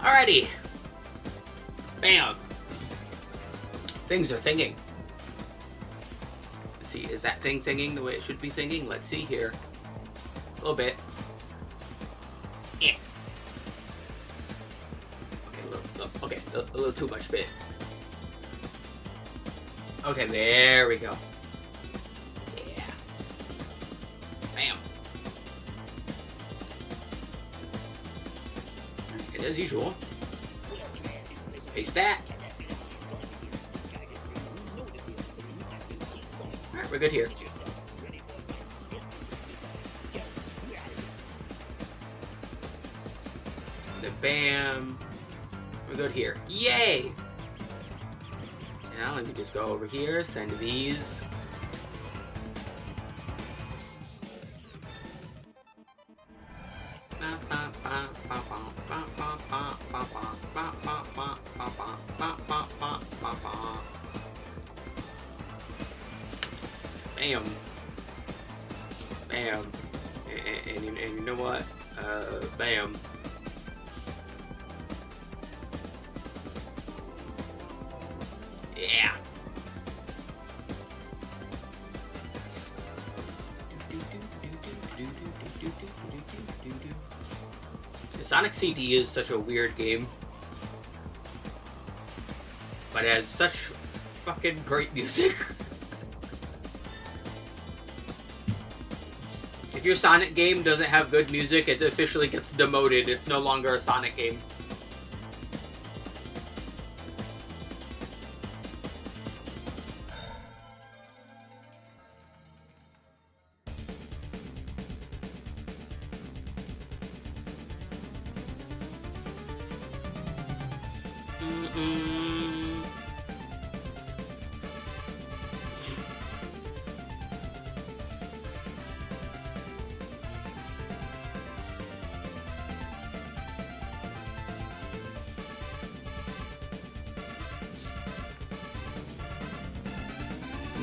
Alrighty. Bam. Things are thinking. Let's see, is that thing thinking the way it should be thinking? Let's see here. A little bit. Yeah. Okay, a little too much bit. Okay, there we go. Yeah. Bam. And as usual, paste that. Alright, we're good here. The bam. We're good here. Yay! Now let me just go over here, send these. Bam. Bam. And you know what? Bam. Yeah. Sonic CD is such a weird game, but it has such fucking great music. If your Sonic game doesn't have good music, it officially gets demoted. It's no longer a Sonic game.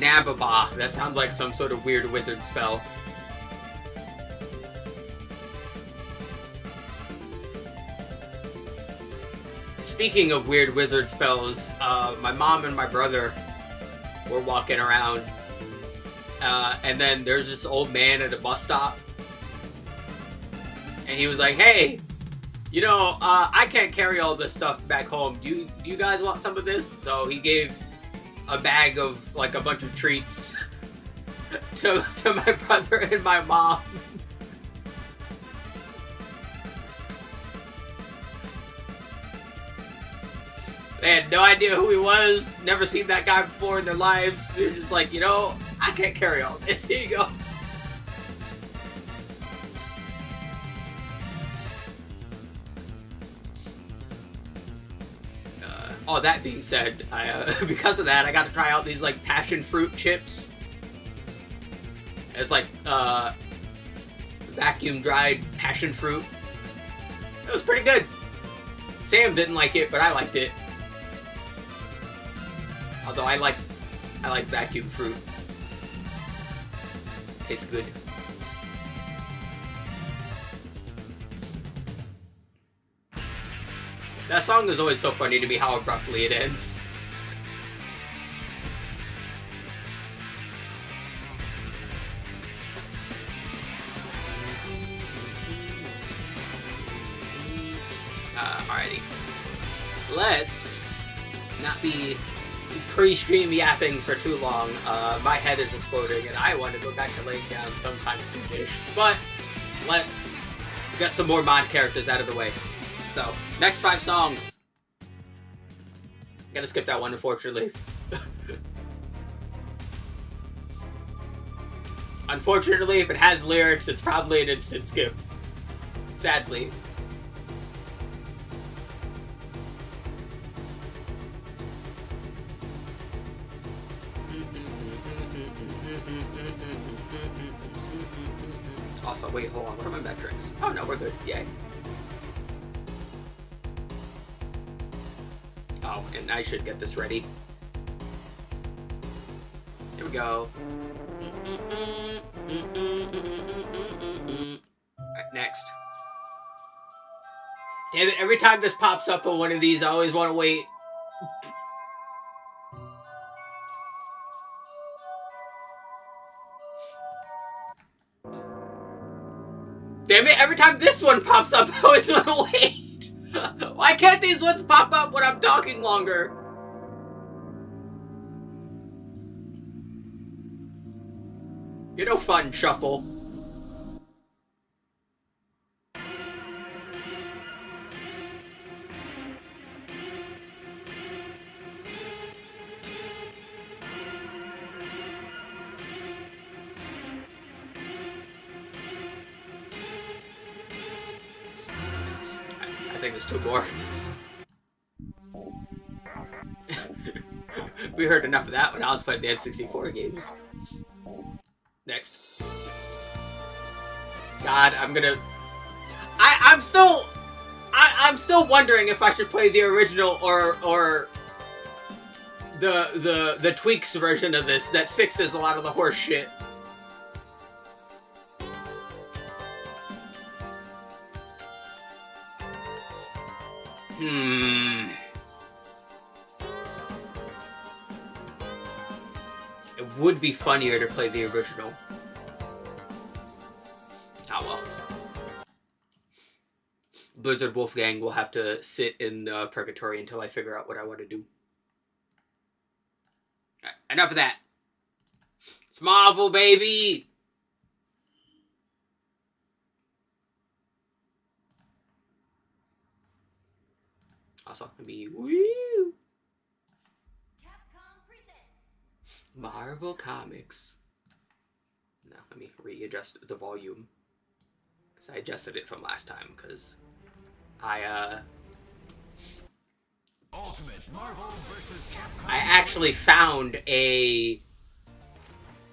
Nababa. That sounds like some sort of weird wizard spell. Speaking of weird wizard spells, my mom and my brother were walking around, and then there's this old man at a bus stop, and he was like, "Hey, you know, I can't carry all this stuff back home. Do you guys want some of this?" So he gave a bag of like a bunch of treats to my brother and my mom. They had no idea who he was, never seen that guy before in their lives. They're just like, you know, I can't carry all this. Here you go. Oh, that being said, because of that, I got to try out these like passion fruit chips. It's like vacuum dried passion fruit. It was pretty good. Sam didn't like it, but I liked it. Although I like vacuum fruit. Tastes good. That song is always so funny to me, how abruptly it ends. Alrighty. Let's not be pre-stream yapping for too long. My head is exploding and I want to go back to laying down sometime soonish. But let's get some more mod characters out of the way. So, next 5 songs. Gotta skip that one, unfortunately. Unfortunately, if it has lyrics, it's probably an instant skip. Sadly. Also, wait, hold on. What are my metrics? Oh, no, we're good. Yay. Oh, and I should get this ready. Here we go. Alright, next. Damn it, every time this pops up on one of these, I always want to wait. Damn it, every time this one pops up, I always want to wait. Why can't these ones pop up when I'm talking longer? You're no fun, Shuffle. I think there's two more. We heard enough of that when I was playing the N64 games. Next. God, I'm still wondering if I should play the original or the tweaks version of this that fixes a lot of the horse shit. It would be funnier to play the original. Oh well. Blizzard Wolfgang will have to sit in purgatory until I figure out what I want to do. Right, enough of that. It's Marvel, baby! Also, let me... Woo! Marvel Comics. Now, let me readjust the volume. Because I adjusted it from last time, because I actually found a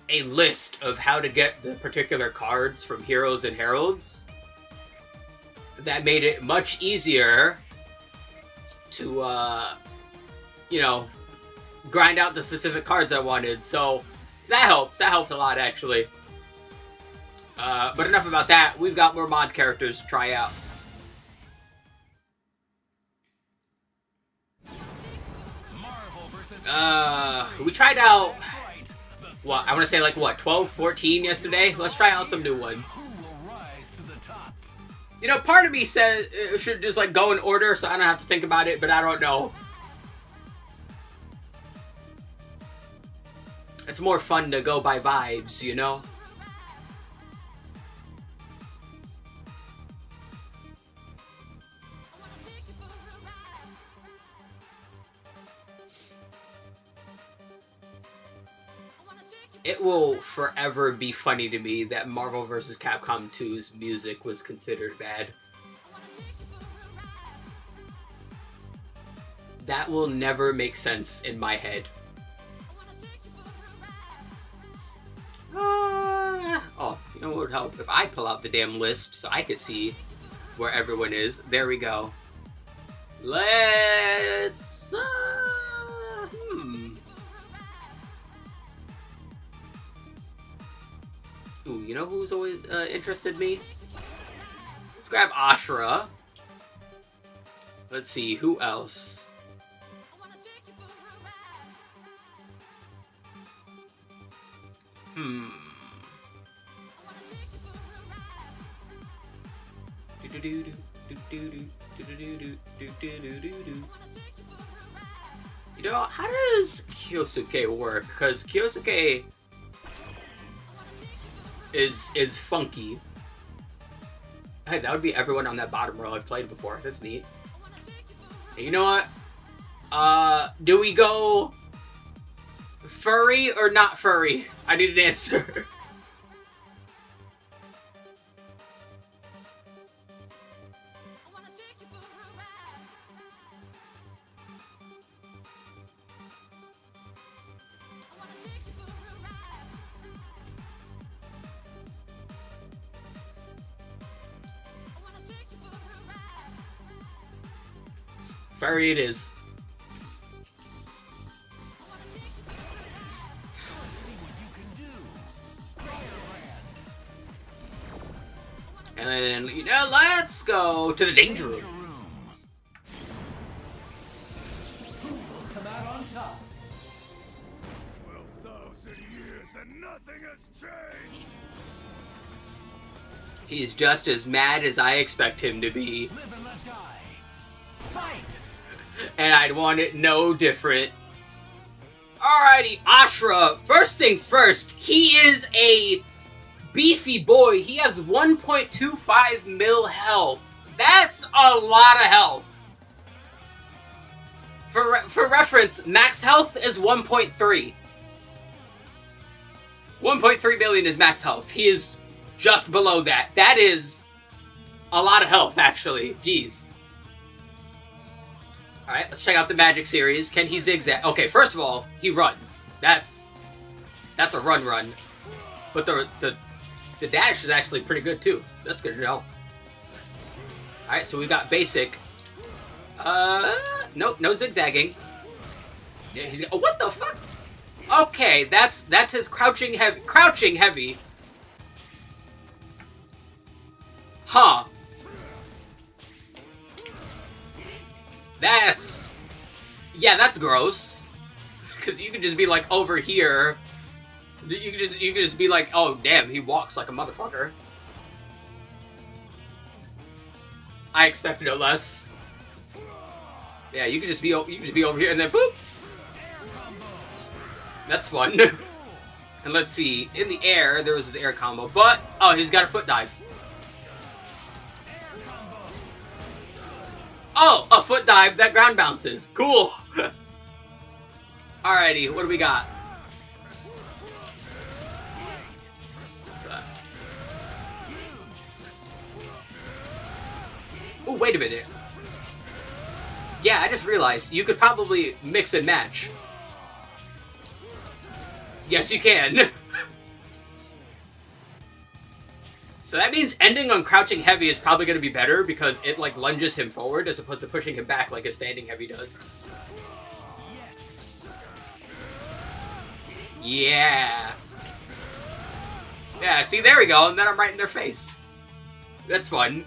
list of how to get the particular cards from Heroes and Heralds. That made it much easier to, you know, grind out the specific cards I wanted, so that helps. That helps a lot, actually. But enough about that. We've got more mod characters to try out. We tried out, what, I want to say like, what, 12, 14 yesterday? Let's try out some new ones. You know, part of me says it should just, like, go in order so I don't have to think about it, but I don't know. It's more fun to go by vibes, you know? It will forever be funny to me that Marvel vs. Capcom 2's music was considered bad. That will never make sense in my head. Oh, you know what would help? If I pull out the damn list so I could see where everyone is. There we go. Let's... Ooh, you know who's always interested me? Let's grab Ashura. Let's see, who else? You know, how does Kyosuke work? Because Kyosuke is funky. Hey, that would be everyone on that bottom row I've played before. That's neat. And you know what? Do we go furry or not furry? I need an answer. Furry it is. And, you know, let's go to the danger room. 12,000 years and nothing has changed. He's just as mad as I expect him to be. Live and let die. Fight! And I'd want it no different. Alrighty, Ashra. First things first, he is a beefy boy. He has 1.25 mil health. That's a lot of health. For reference, max health is 1.3. 1.3 million is max health. He is just below that. That is a lot of health, actually. Jeez. Alright, let's check out the magic series. Can he zigzag? Okay, first of all, he runs. That's a run. But the dash is actually pretty good, too. That's good to know. Alright, so we've got basic. Nope, no zigzagging. Yeah, he's... Oh, what the fuck? Okay, that's his crouching heavy. Huh. That's gross. Because you can just be like over here. You can just be like, oh damn, he walks like a motherfucker. I expect no less. Yeah, you can just be over here and then boop. That's fun. And let's see, in the air there was his air combo, but oh, he's got a foot dive. Oh, a foot dive that ground bounces. Cool. Alrighty, what do we got? What's that? Oh, wait a minute. Yeah, I just realized you could probably mix and match. Yes, you can. So that means ending on crouching heavy is probably going to be better because it like lunges him forward as opposed to pushing him back like a standing heavy does. Yeah. Yeah, see, there we go, and then I'm right in their face. That's fun.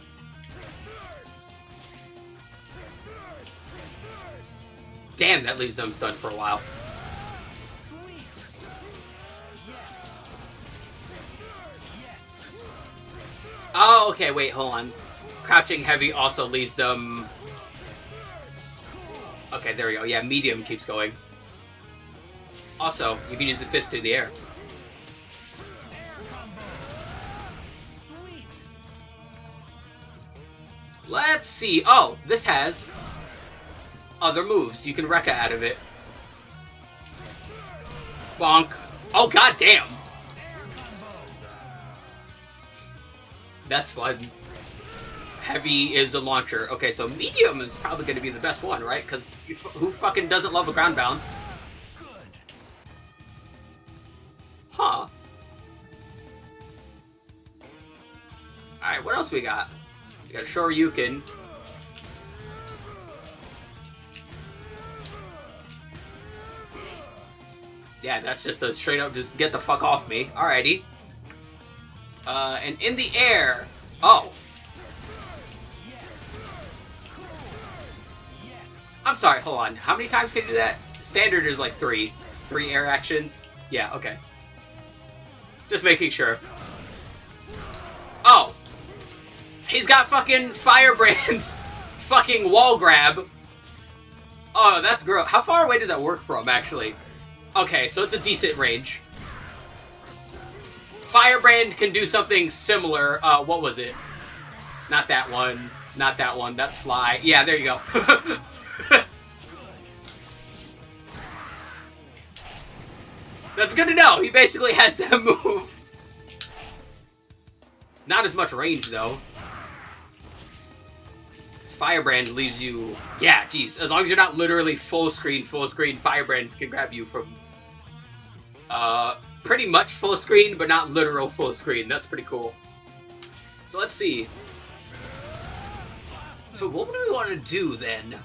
Damn, that leaves them stunned for a while. Oh, okay, wait, hold on. Crouching heavy also leaves them... Okay, there we go. Yeah, medium keeps going. Also, you can use the fist in the air. Let's see. Oh, this has other moves. You can Rekka out of it. Bonk. Oh, goddamn. That's fun. Heavy is a launcher. Okay, so medium is probably going to be the best one, right? Because who fucking doesn't love a ground bounce? Huh. Alright, what else we got? We got Shoryuken. Yeah, that's just a straight up just get the fuck off me. Alrighty. And in the air. Oh. I'm sorry, hold on. How many times can you do that? Standard is like 3. 3 air actions. Yeah, okay. Just making sure. Oh. He's got fucking Firebrand's fucking wall grab. Oh, that's gross. How far away does that work from, actually? Okay, so it's a decent range. Firebrand can do something similar. What was it? Not that one. Not that one. That's Fly. Yeah, there you go. That's good to know. He basically has that move. Not as much range, though. This Firebrand leaves you... Yeah, geez. As long as you're not literally full screen, Firebrand can grab you from... pretty much full screen, but not literal full screen. That's pretty cool. So let's see. So what do we want to do, then?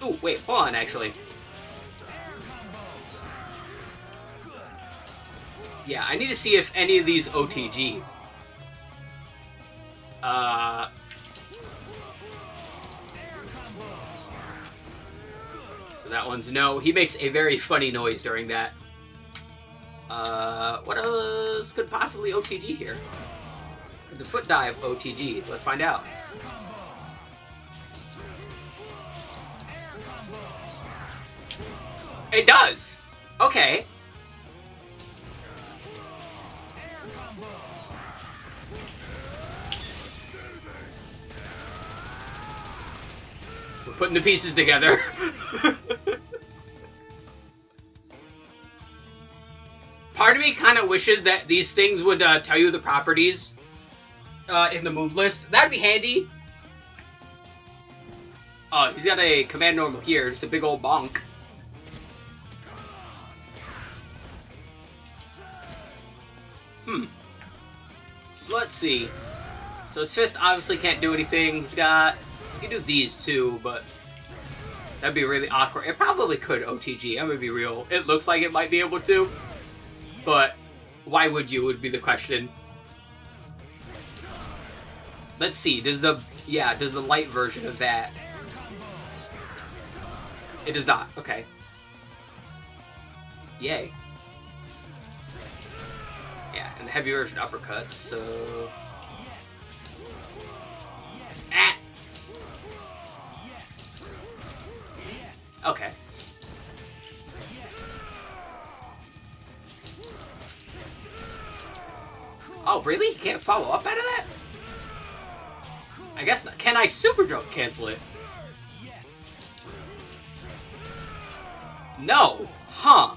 Oh, wait. Hold on, actually. Yeah, I need to see if any of these OTG. So that one's no. He makes a very funny noise during that. What else could possibly OTG here? Could the foot dive OTG? Let's find out. It does! Okay. We're putting the pieces together. Part of me kind of wishes that these things would tell you the properties in the move list. That'd be handy. Oh, he's got a command normal here. Just a big old bonk. So let's see. So his fist obviously can't do anything. He's got... He can do these too, but... That'd be really awkward. It probably could OTG. I'm gonna be real. It looks like it might be able to. But why would you would be the question. Let's see. Does the light version of that... It does not. Okay. Yay. Yeah, and the heavy version uppercuts, so... Ah! Okay. Oh, really? You can't follow up out of that? I guess not. Can I super jump cancel it? No! Huh.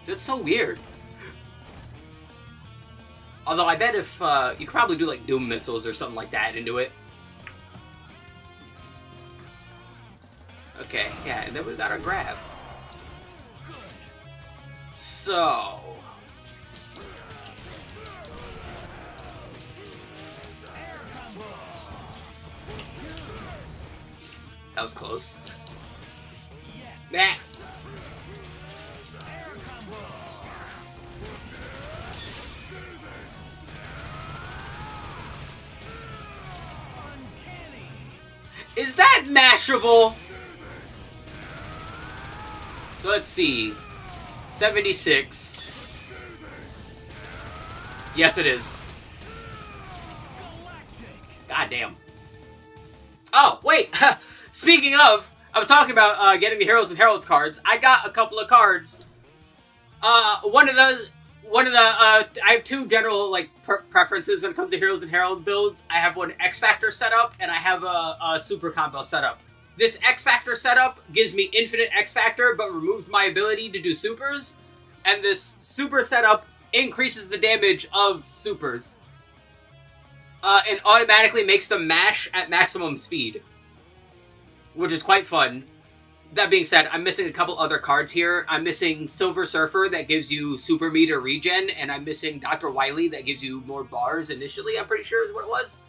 That's so weird. Although I bet if, you could probably do like Doom missiles or something like that into it. Okay, yeah, and then we got our grab. So... That was close. Nah. Is that mashable? So let's see. 76. Yes, it is. God damn. Oh, wait. Speaking of, I was talking about getting the Heroes and Heralds cards. I got a couple of cards. One of the I have two general like preferences when it comes to Heroes and Herald builds. I have one X Factor setup and I have a Super Combo setup. This X Factor setup gives me infinite X Factor but removes my ability to do supers, and this Super setup increases the damage of supers and automatically makes them mash at maximum speed, which is quite fun. That being said, I'm missing a couple other cards here. I'm missing Silver Surfer that gives you super meter regen, and I'm missing Dr. Wily that gives you more bars initially, I'm pretty sure is what it was.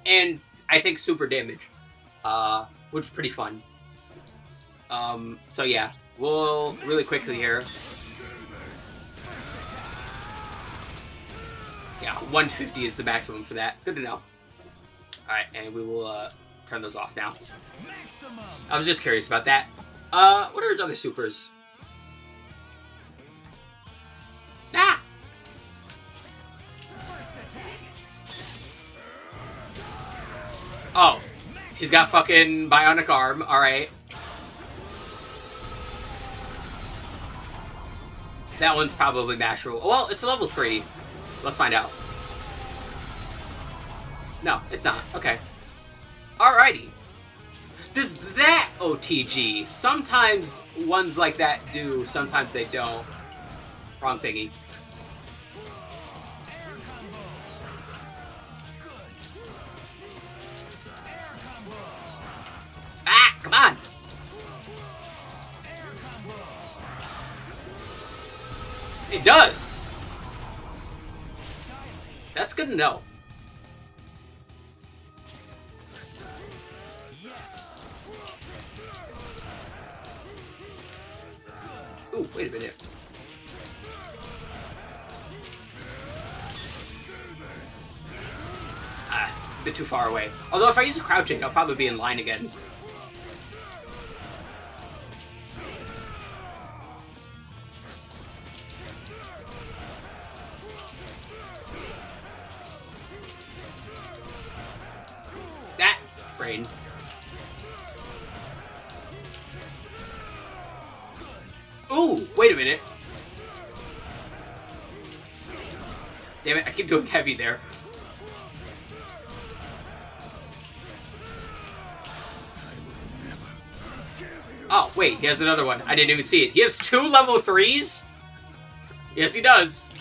And I think super damage, which is pretty fun. So yeah, we'll really quickly here. Yeah, 150 is the maximum for that. Good to know. Alright, and we will turn those off now. I was just curious about that. What are his other supers? Ah! Oh, he's got fucking bionic arm. Alright. That one's probably natural. Well, it's a level 3. Let's find out. No, it's not. Okay. Alrighty. Does that OTG? Sometimes ones like that do, sometimes they don't. Wrong thingy. Ah, come on! It does! That's good to know. Ooh, wait a minute. A bit too far away. Although if I use a crouching, I'll probably be in line again. crane. Ooh, wait a minute. Damn it, I keep doing heavy there. Oh, wait, he has another one. I didn't even see it. He has 2 level 3s? Yes, he does.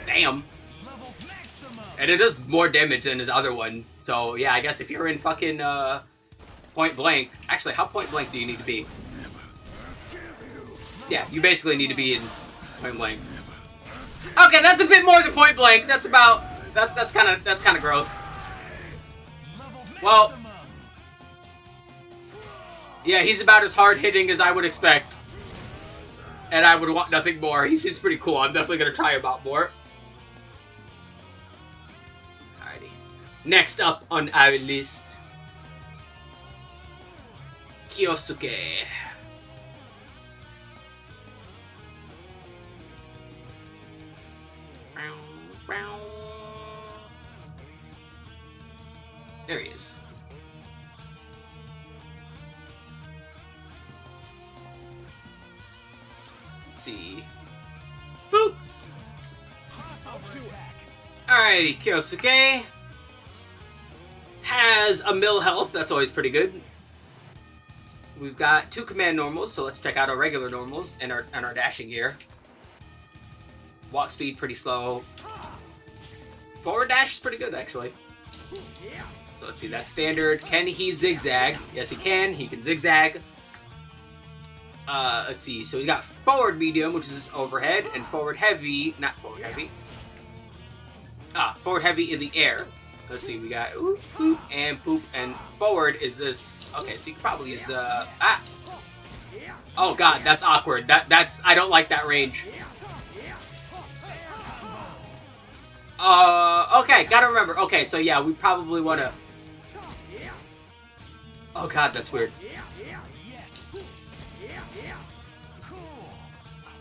Damn. And it does more damage than his other one. So, yeah, I guess if you're in fucking, point blank... Actually, how point blank do you need to be? Yeah, you basically need to be in point blank. Okay, that's a bit more than point blank. That's about... That's kind of gross. Well... Yeah, he's about as hard-hitting as I would expect. And I would want nothing more. He seems pretty cool. I'm definitely going to try him out more. Alrighty. Next up on our list. Kyosuke. There he is. Let's see. Boop! Alrighty, Kyosuke has a mill health. That's always pretty good. We've got 2 command normals, so let's check out our regular normals and our dashing gear. Walk speed pretty slow. Forward dash is pretty good, actually. So let's see, that's standard. Can he zigzag? Yes, he can. He can zigzag. Let's see. So we got forward medium, which is this overhead, and forward heavy. Not forward heavy. Forward heavy in the air. Let's see. We got oop, poop, and poop, and forward is this. Okay, so you can probably use Oh god, that's awkward. That's I don't like that range. Okay, gotta remember. Okay, so yeah, we probably want to... Oh god, that's weird.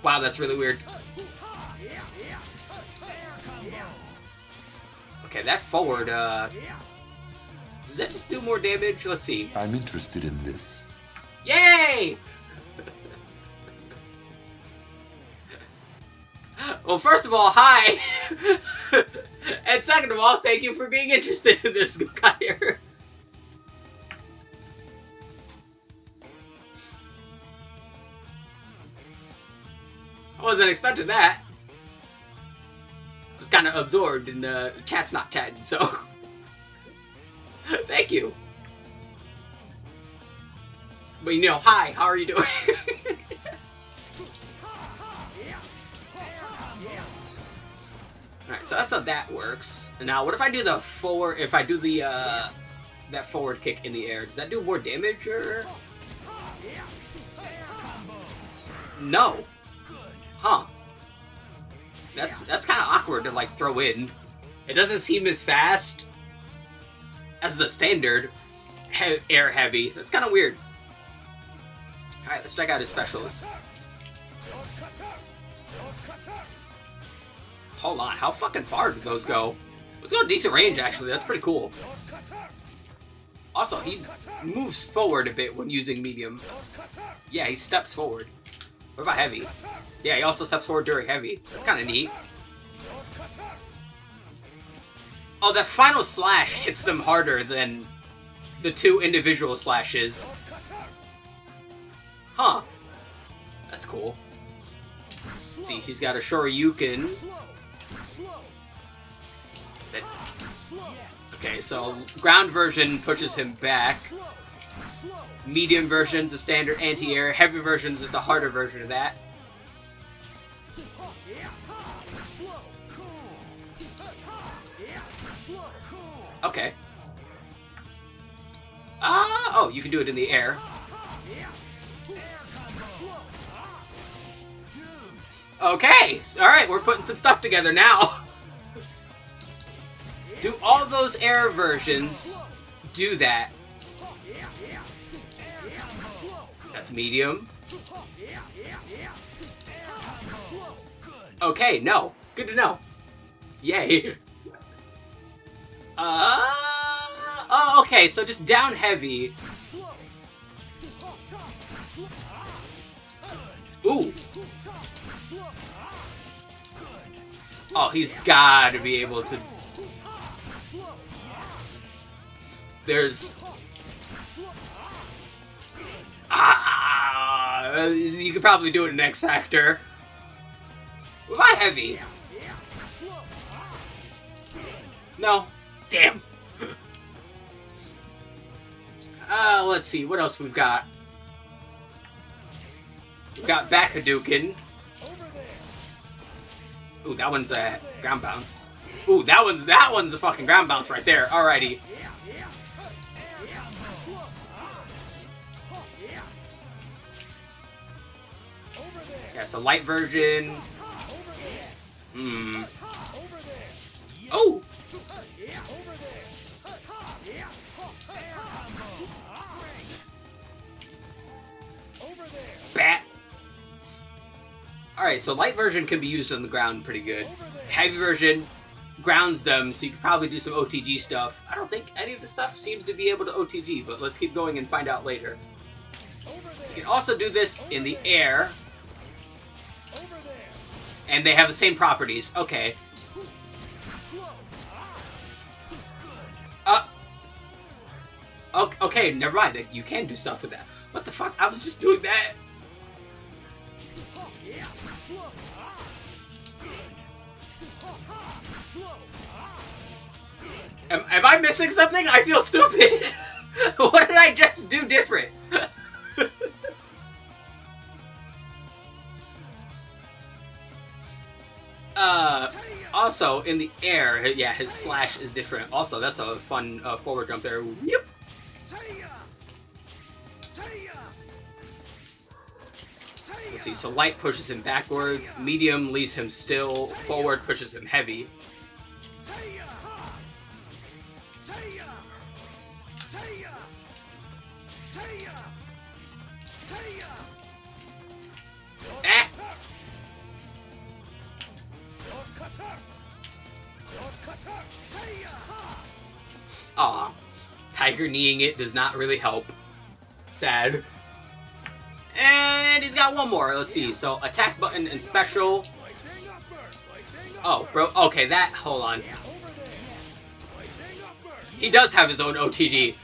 Wow, that's really weird. Okay, that forward, does that just do more damage? Let's see. I'm interested in this. Yay! Well, first of all, hi! And second of all, thank you for being interested in this guy. I wasn't expecting that. I was kind of absorbed and the chat's not chatting, so... Thank you. But you know, hi, how are you doing? Alright, so that's how that works. And now, what if I do the forward, if I do the, that forward kick in the air? Does that do more damage, or? No. Huh. That's kind of awkward to, like, throw in. It doesn't seem as fast as the standard air heavy. That's kind of weird. Alright, let's check out his specials. Hold on, how fucking far do those go? Let's go decent range, actually. That's pretty cool. Also, he moves forward a bit when using medium. Yeah, he steps forward. What about heavy? Yeah, he also steps forward during heavy. That's kind of neat. Oh, that final slash hits them harder than the 2 individual slashes. Huh. That's cool. Let's see, he's got a Shoryuken. Okay, so ground version pushes him back. Medium version's a standard anti-air. Heavy version's is the harder version of that. Okay. Oh, you can do it in the air. Okay, alright, we're putting some stuff together now. Do all those air versions do that? That's medium. Okay, no. Good to know. Yay. Oh, okay, so just down heavy. Ooh. Oh, he's gotta be able to... There's... you could probably do it in X Factor. Was I heavy? No. Damn. Let's see, what else we've got? We've got back Hadouken. Ooh, that one's a ground bounce. Ooh, that one's a fucking ground bounce right there. Alrighty. Yeah, so light version. Oh! Bat. Alright, so light version can be used on the ground pretty good. Heavy version grounds them, so you can probably do some OTG stuff. I don't think any of the stuff seems to be able to OTG, but let's keep going and find out later. You can also do this in the air. And they have the same properties. Okay. Okay, never mind. You can do stuff with that. What the fuck? I was just doing that. Am I missing something? I feel stupid. What did I just do different? Also, in the air, yeah, his slash is different. Also, that's a fun forward jump there. Yep. Let's see, so light pushes him backwards, medium leaves him still, forward pushes him heavy. Ah! Aw, Tiger kneeing it does not really help. Sad. And he's got one more. Let's see. So attack button and special. Oh, bro. Okay, that. Hold on. He does have his own OTG.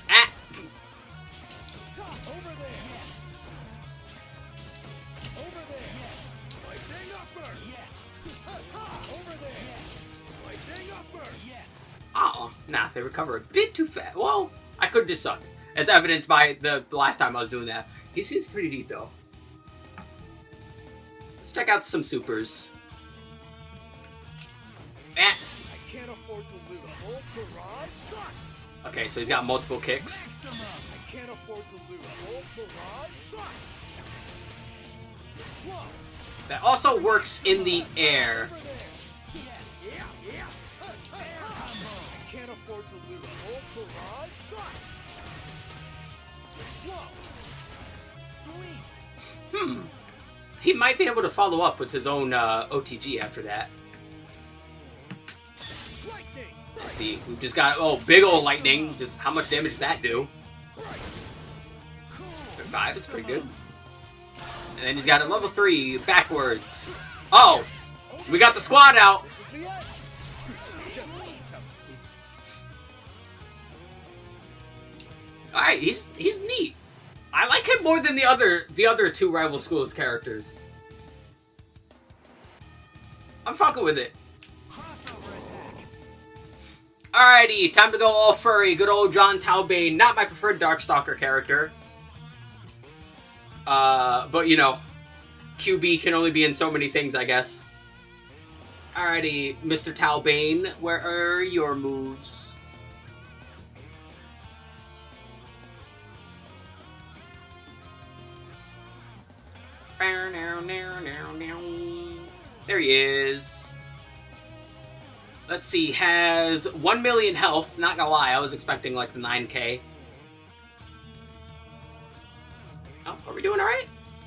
Ah. Oh, nah, they recover a bit too fast. Well, I could just suck. As evidenced by the last time I was doing that. He seems pretty neat, though. Let's check out some supers. Eh. I can't afford to lose a whole barrage. Okay, so he's got multiple kicks. I can't afford to lose a whole barrage. That also works in the air. I can't afford to lose a whole barrage. He might be able to follow up with his own OTG after that. Let's see, we've just got, oh, big old lightning. Just how much damage does that do? 5 is pretty good. And then he's got a level 3 backwards. Oh, we got the squad out. All right, he's neat. I like him more than the other two rival schools characters. I'm fucking with it. Alrighty, time to go all furry. Good old John Talbane. Not my preferred Darkstalker character. But you know, QB can only be in so many things, I guess. Alrighty, Mr. Talbane, where are your moves? There he is. Let's see, has 1 million health. Not gonna lie, I was expecting like the 9k.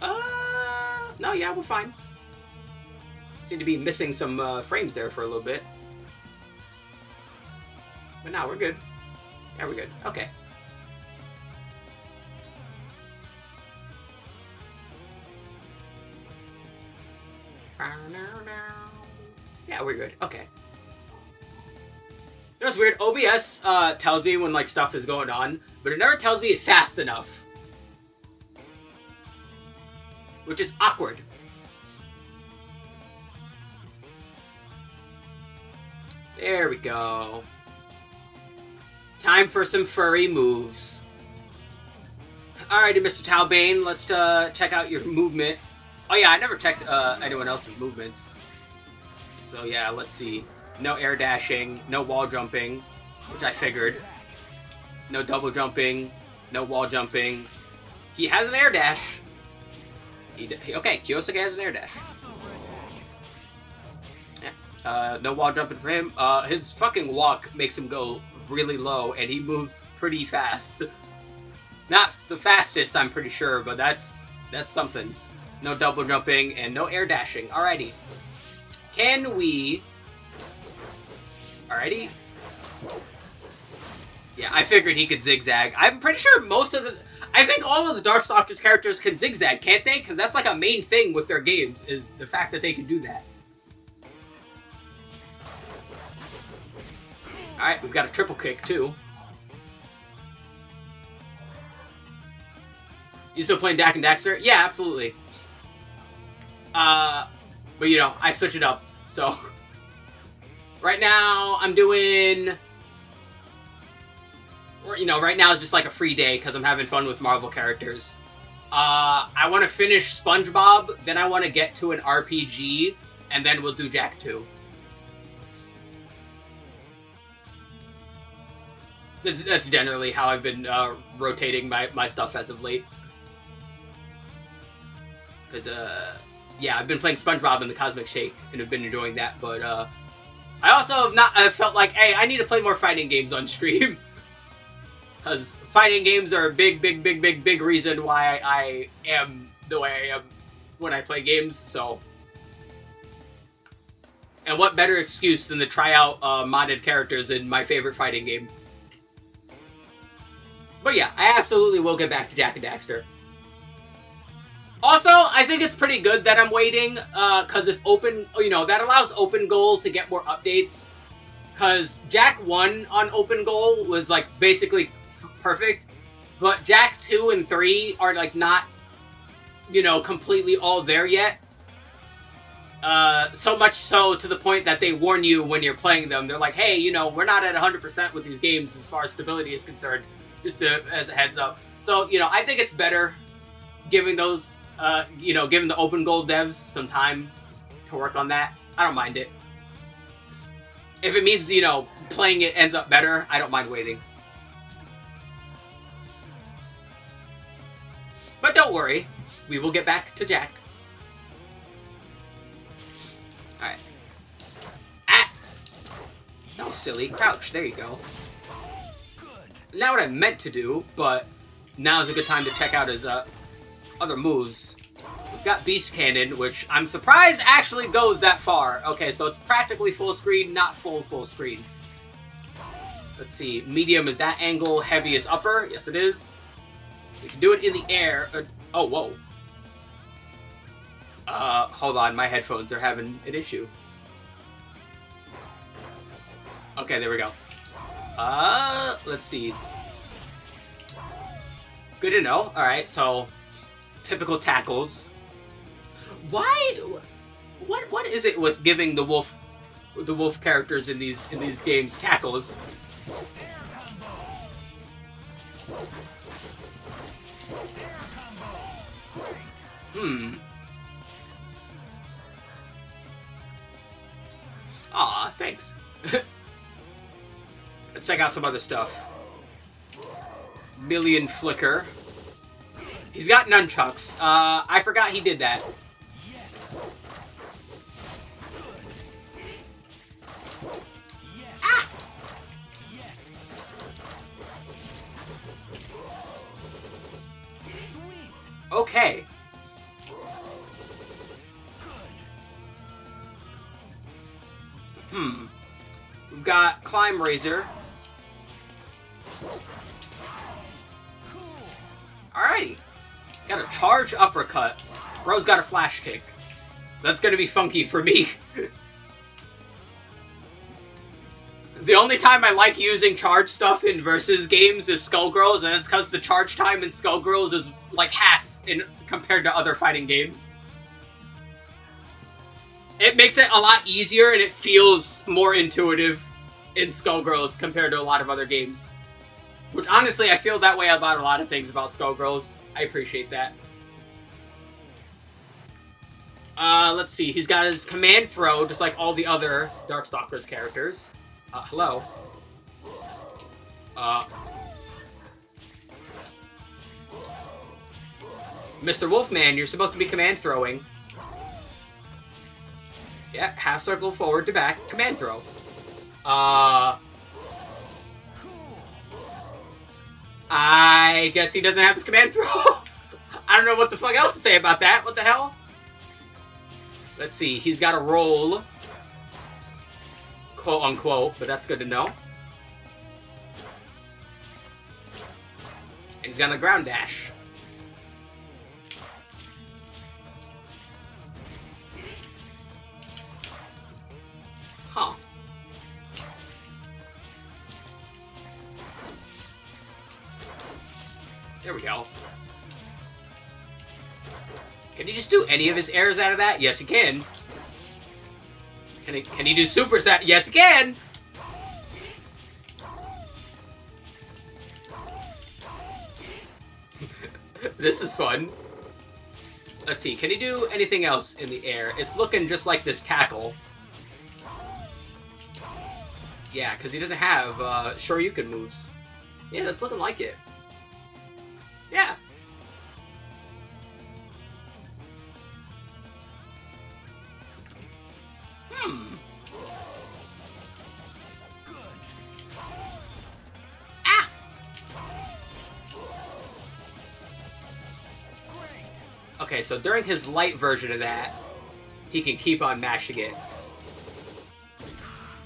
No, yeah, we're fine. Seem to be missing some frames there for a little bit. But now we're good. Yeah, we're good. Okay. Yeah, we're good. Okay. You know what's weird? OBS tells me when like stuff is going on, but it never tells me it fast enough. Which is awkward. There we go. Time for some furry moves. Alrighty, Mr. Talbane, let's check out your movement. Oh yeah, I never checked anyone else's movements. So yeah, let's see. No air dashing, no wall jumping, which I figured. No double jumping, no wall jumping. He has an air dash. Okay, Kyosuke has an air dash. Yeah. No wall jumping for him. His fucking walk makes him go really low, and he moves pretty fast. Not the fastest, I'm pretty sure, but that's something. No double jumping and no air dashing. Alrighty. Can we... Alrighty. Yeah, I figured he could zigzag. I'm pretty sure most of the... I think all of the Darkstalkers characters can zigzag, can't they? Because that's like a main thing with their games, is the fact that they can do that. Alright, we've got a triple kick, too. You still playing Dak and Daxter? Yeah, absolutely. But you know, I switch it up, so... Right now, I'm doing... Or, you know, right now is just like a free day, because I'm having fun with Marvel characters. I want to finish SpongeBob, then I want to get to an RPG, and then we'll do Jack 2. That's generally how I've been rotating my stuff as of late. Because, yeah, I've been playing SpongeBob and the Cosmic Shake, and have been enjoying that, but, I also have not felt like, hey, I need to play more fighting games on stream. Because fighting games are a big reason why I am the way I am when I play games, so... And what better excuse than to try out modded characters in my favorite fighting game. But yeah, I absolutely will get back to Jak and Daxter. Also, I think it's pretty good that I'm waiting, because if open, you know, that allows Open Goal to get more updates. Because Jak 1 on Open Goal was, like, basically perfect, but Jak 2 and 3 are, like, not, you know, completely all there yet. So much so to the point that they warn you when you're playing them. They're like, hey, you know, we're not at 100% with these games as far as stability is concerned, just as a heads up. So, you know, I think it's better giving those, you know, giving the Open Goal devs some time to work on that. I don't mind it. If it means, you know, playing it ends up better, I don't mind waiting. But don't worry, we will get back to Jak. Alright. Ah! No, silly. Crouch. There you go. Not what I meant to do, but now is a good time to check out his other moves. We've got Beast Cannon, which I'm surprised actually goes that far. Okay, so it's practically full screen, not full screen. Let's see. Medium is that angle, heavy is upper. Yes, it is. We can do it in the air. Oh, whoa. Hold on. My headphones are having an issue. Okay, there we go. Let's see. Good to know. Alright, so... Typical tackles. Why? What is it with giving the wolf characters in these games tackles? Aw, thanks. Let's check out some other stuff. Million Flicker. He's got nunchucks. I forgot he did that. Ah! Okay. We've got Climb Razor. Alrighty. Got a charge uppercut. Bro's got a flash kick. That's gonna be funky for me. The only time I like using charge stuff in versus games is Skullgirls, and it's because the charge time in Skullgirls is like half compared to other fighting games. It makes it a lot easier, and it feels more intuitive in Skullgirls compared to a lot of other games. Which, honestly, I feel that way about a lot of things about Skullgirls. I appreciate that. Let's see. He's got his command throw, just like all the other Darkstalkers characters. Hello. Mr. Wolfman, you're supposed to be command throwing. Yeah, half circle forward to back, command throw. I guess he doesn't have his command throw. I don't know what the fuck else to say about that. What the hell? Let's see, he's got a roll. Quote unquote, but that's good to know. And he's got a ground dash. Huh. There we go. Can he just do any of his airs out of that? Yes, he can. Can he do supers that? Yes, he can! This is fun. Let's see, can he do anything else in the air? It's looking just like this tackle. Yeah, because he doesn't have Shoryuken moves. Yeah, that's looking like it. Yeah. Ah! Okay, so during his light version of that, he can keep on mashing it.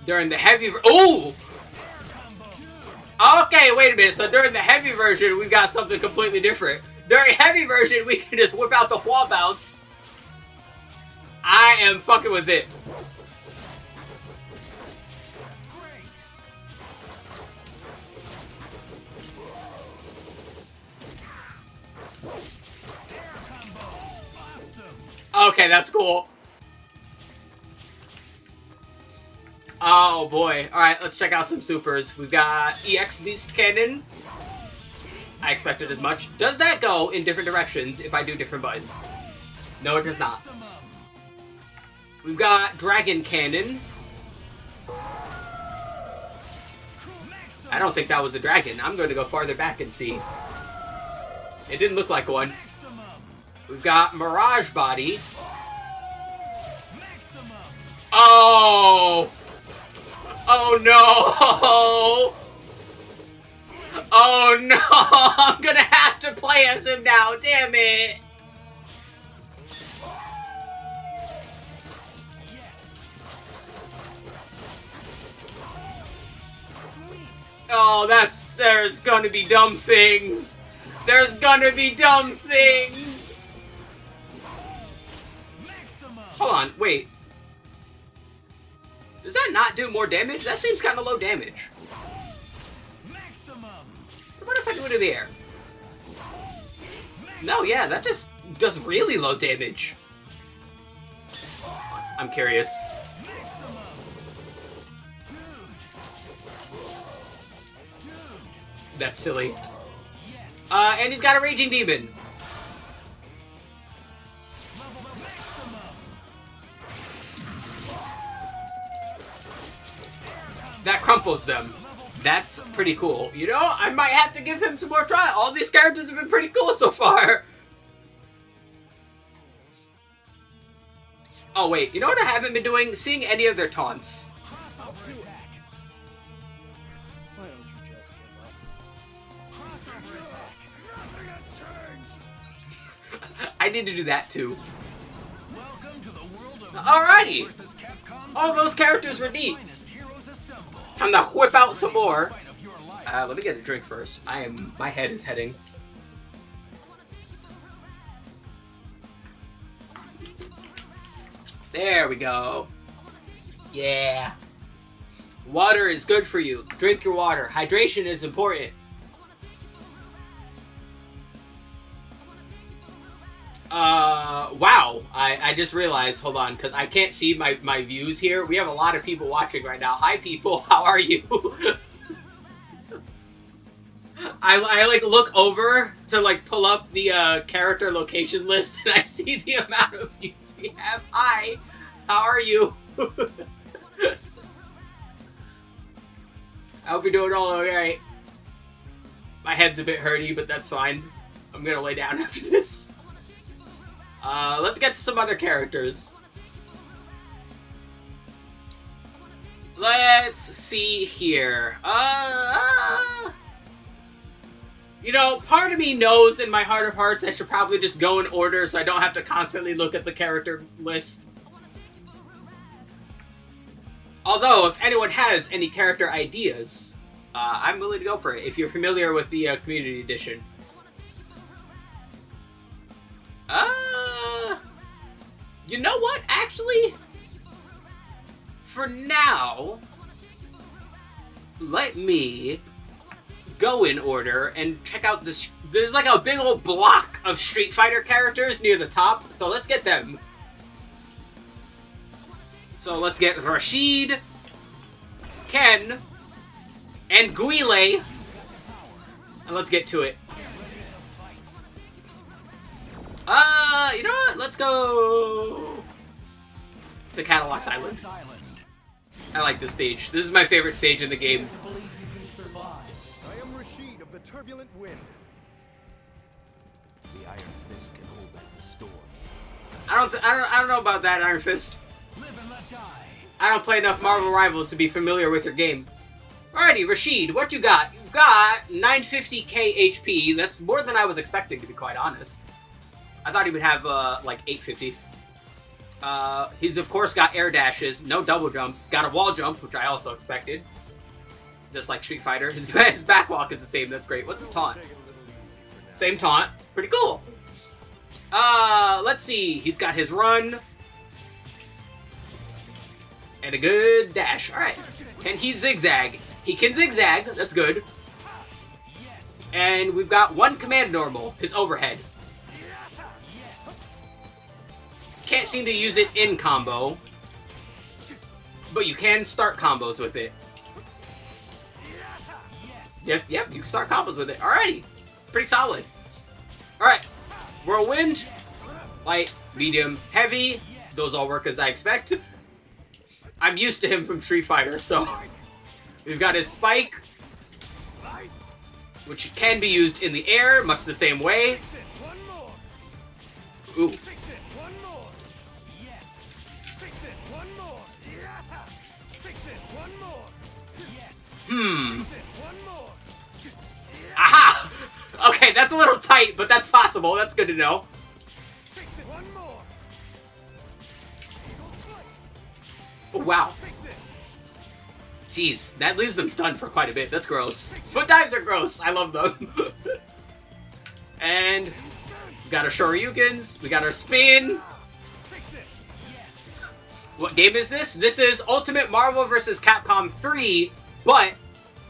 During the heavy... Ooh! Okay, wait a minute. So during the heavy version, we've got something completely different. During heavy version, we can just whip out the wall bounce. I am fucking with it. Okay, that's cool. Oh boy. Alright, let's check out some supers. We've got EX Beast Cannon. I expected as much. Does that go in different directions if I do different buttons? No, it does not. We've got Dragon Cannon. I don't think that was a dragon. I'm going to go farther back and see. It didn't look like one. We've got Mirage Body. Oh! Oh no! Oh no! I'm gonna have to play as him now, damn it! Oh, there's gonna be dumb things! There's gonna be dumb things! Hold on, wait. Does that not do more damage? That seems kind of low damage. What if I do it in the air? No, yeah, that just does really low damage. I'm curious. That's silly. And he's got a Raging Demon. That crumples them. That's pretty cool. You know, I might have to give him some more try. All these characters have been pretty cool so far. Oh wait, you know what I haven't been doing? Seeing any of their taunts. Why don't you just give up? Nothing has changed. I need to do that too. Welcome to the world of Alrighty. versus Capcom All those characters were neat. Finest heroes assemble. Time to whip out some more. Fight of your life. Let me get a drink first. My head is heading. There we go. Yeah. Water is good for you. Drink your water. Hydration is important. Wow. I just realized, hold on, because I can't see my views here. We have a lot of people watching right now. Hi, people. How are you? I like look over to like pull up the character location list and I see the amount of views we have. Hi. How are you? I hope you're doing all alright. My head's a bit hurty, but that's fine. I'm gonna lay down after this. Let's get to some other characters. Let's see here. You know, part of me knows in my heart of hearts I should probably just go in order so I don't have to constantly look at the character list. Although, if anyone has any character ideas, I'm willing to go for it, if you're familiar with the Community Edition. You know what? Actually, for now, let me go in order and check out this. There's like a big old block of Street Fighter characters near the top, so let's get them. So let's get Rashid, Ken, and Guile, and let's get to it. You know what? Let's go to Cadillac Island. I like this stage. This is my favorite stage in the game. I am Rashid of the Turbulent Wind. The Iron Fist can hold back the storm. I don't know about that, Iron Fist. Live and let die. I don't play enough Marvel Rivals to be familiar with your game. Alrighty, Rashid, what you got? You've got 950k HP. That's more than I was expecting, to be quite honest. I thought he would have, like, 850. He's, of course, got air dashes, no double jumps. Got a wall jump, which I also expected. Just like Street Fighter. His backwalk is the same, that's great. What's his taunt? Same taunt. Pretty cool. Let's see. He's got his run. And a good dash. Alright. Can he zigzag? He can zigzag. That's good. And we've got one command normal. His overhead. Can't seem to use it in combo. But you can start combos with it. Yes, yep, you can start combos with it. Alrighty. Pretty solid. Alright. Whirlwind. Light, medium, heavy. Those all work as I expect. I'm used to him from Street Fighter, so... We've got his spike, which can be used in the air, much the same way. Ooh. Aha! Okay, that's a little tight, but that's possible. That's good to know. Oh, wow. Jeez, that leaves them stunned for quite a bit. That's gross. Foot dives are gross. I love them. And we got our Shoryukens. We got our spin. What game is this? This is Ultimate Marvel vs. Capcom 3, but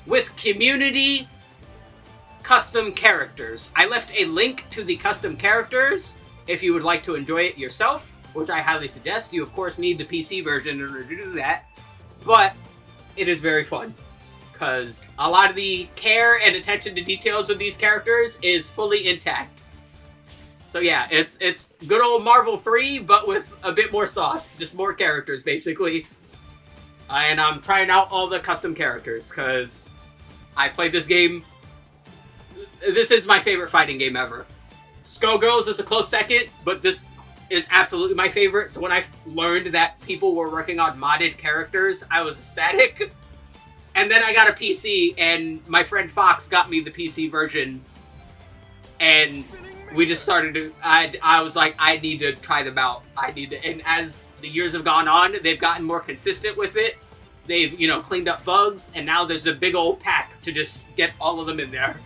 with community custom characters. I left a link to the custom characters if you would like to enjoy it yourself, which I highly suggest. You, of course, need the PC version in order to do that, but it is very fun, because a lot of the care and attention to details with these characters is fully intact. So yeah, it's good old Marvel 3, but with a bit more sauce. Just more characters, basically. And I'm trying out all the custom characters, because I played this game. This is my favorite fighting game ever. Skullgirls is a close second, but this is absolutely my favorite. So when I learned that people were working on modded characters, I was ecstatic. And then I got a PC, and my friend Fox got me the PC version. And we just started to, I was like, I need to try them out. And as the years have gone on, they've gotten more consistent with it. They've, you know, cleaned up bugs, and now there's a big old pack to just get all of them in there.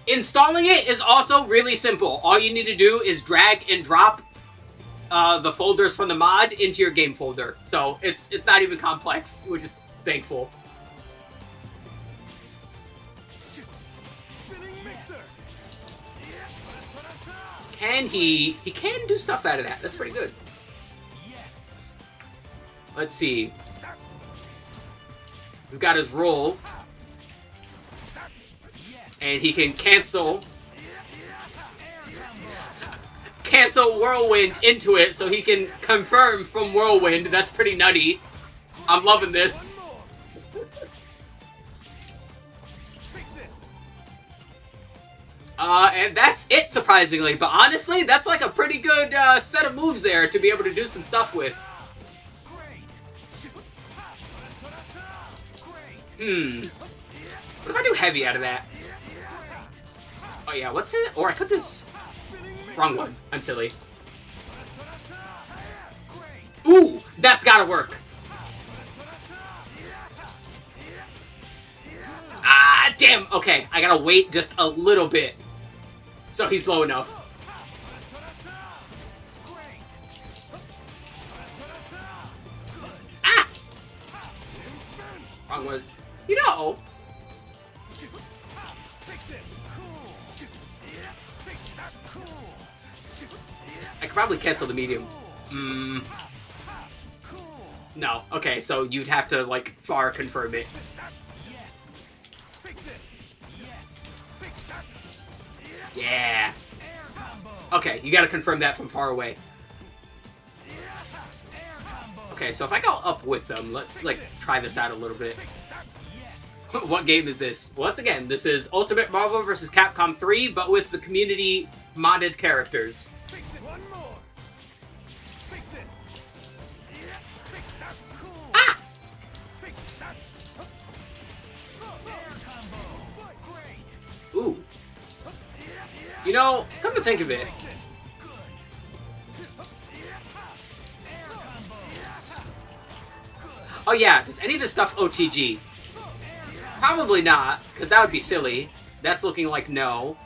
Installing it is also really simple. All you need to do is drag and drop the folders from the mod into your game folder. So it's not even complex, which is thankful. He can do stuff out of that. That's pretty good. Let's see. We've got his roll. And he can cancel Whirlwind into it so he can confirm from Whirlwind. That's pretty nutty. I'm loving this. And that's it, surprisingly. But honestly, that's like a pretty good set of moves there to be able to do some stuff with. What if I do heavy out of that? Oh yeah, what's it? Or I took this. Wrong one. I'm silly. Ooh! That's gotta work. Ah, damn! Okay, I gotta wait just a little bit. So he's low enough. Ah! Wrong one. You know... I could probably cancel the medium. No. Okay, so you'd have to, like, far confirm it. Yeah. Okay, you gotta confirm that from far away. Okay, so if I go up with them, let's, like, try this out a little bit. What game is this? Once again, this is Ultimate Marvel vs. Capcom 3, but with the community modded characters. Ah! Ooh. You know, come to think of it. Oh yeah, does any of this stuff OTG? Probably not, because that would be silly. That's looking like no.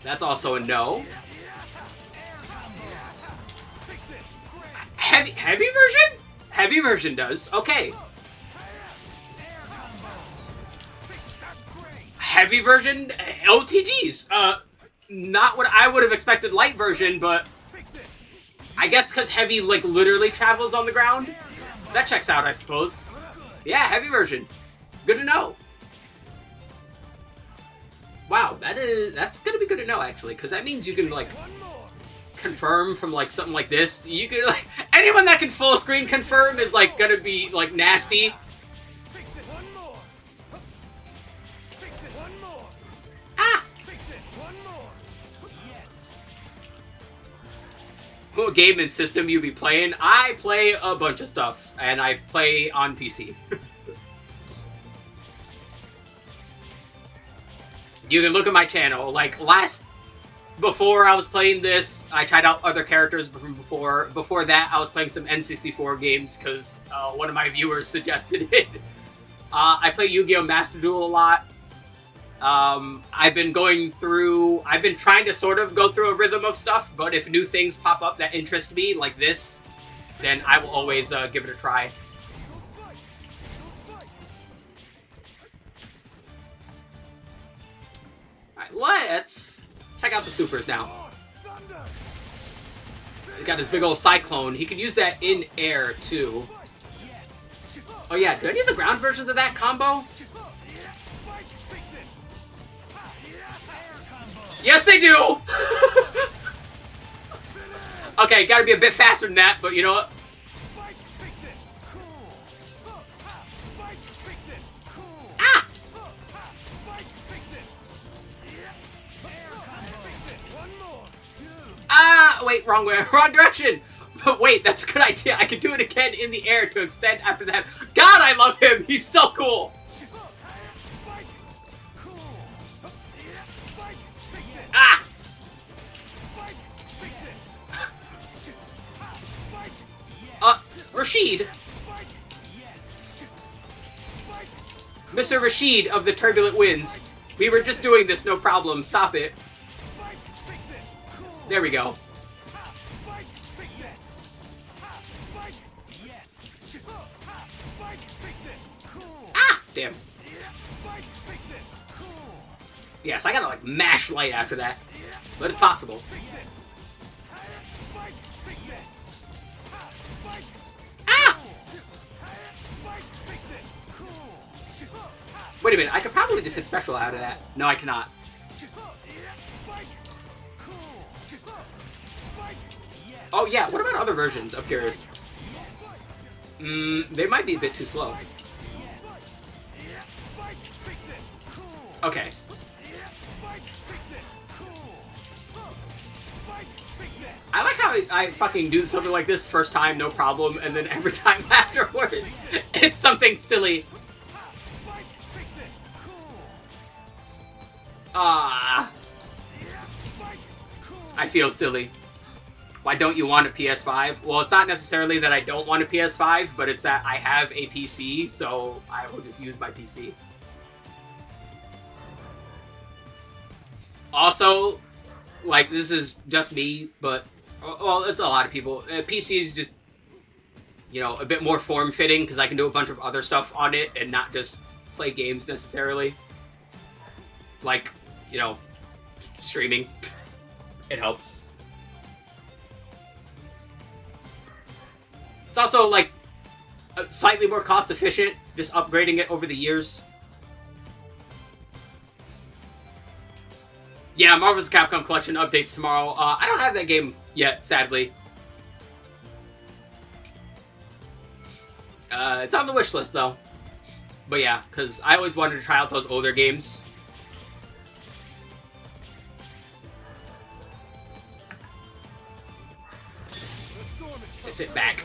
That's also a no. Heavy version? Heavy version does. Okay. Heavy version OTGs. Not what I would have expected light version, but I guess because heavy, like, literally travels on the ground. That checks out, I suppose. Yeah, heavy version. Good to know. Wow, that's gonna be good to know, actually, because that means you can, like, confirm from, like, something like this. You can, like, anyone that can full screen confirm is, like, gonna be, like, nasty. Ah! What game and system you be playing? I play a bunch of stuff, and I play on PC. You can look at my channel. Like, before I was playing this, I tried out other characters from before. Before that, I was playing some N64 games, because one of my viewers suggested it. I play Yu-Gi-Oh! Master Duel a lot. I've been trying to sort of go through a rhythm of stuff, but if new things pop up that interest me, like this, then I will always give it a try. Alright, let's check out the supers now. He's got his big old cyclone. He could use that in air, too. Oh yeah, do any of the ground versions of that combo? Yes, they do! Okay, gotta be a bit faster than that, but you know what? Ah! Ah, wait, wrong way, wrong direction! But wait, that's a good idea. I can do it again in the air to extend after that. God, I love him! He's so cool! Rashid! Mr. Rashid of the Turbulent Winds. We were just doing this, no problem. Stop it. There we go. Ah! Damn. Yes, I gotta like mash light after that. But it's possible. Ah! Wait a minute, I could probably just hit special out of that. No, I cannot. Oh yeah, what about other versions? I'm curious. They might be a bit too slow. Okay. I like how I fucking do something like this first time, no problem, and then every time afterwards, it's something silly. Ah. I feel silly. Why don't you want a PS5? Well, it's not necessarily that I don't want a PS5, but it's that I have a PC, so I will just use my PC. Also, like, this is just me, but, well, it's a lot of people. PC is just, you know, a bit more form-fitting, because I can do a bunch of other stuff on it, and not just play games, necessarily. Like, you know, streaming. It helps. It's also, like, slightly more cost-efficient, just upgrading it over the years. Yeah, Marvel's Capcom Collection updates tomorrow. I don't have that game yet, sadly. It's on the wish list, though. But yeah, because I always wanted to try out those older games. Let's hit back.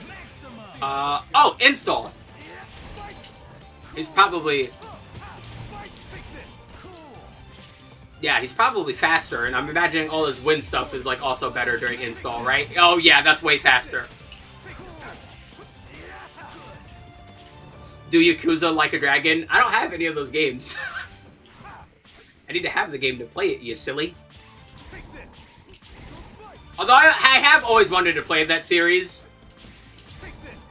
Oh, install! He's probably... Yeah, he's probably faster, and I'm imagining all his wind stuff is, like, also better during install, right? Oh, yeah, that's way faster. Do Yakuza Like a Dragon? I don't have any of those games. I need to have the game to play it, you silly. Although I have always wanted to play that series.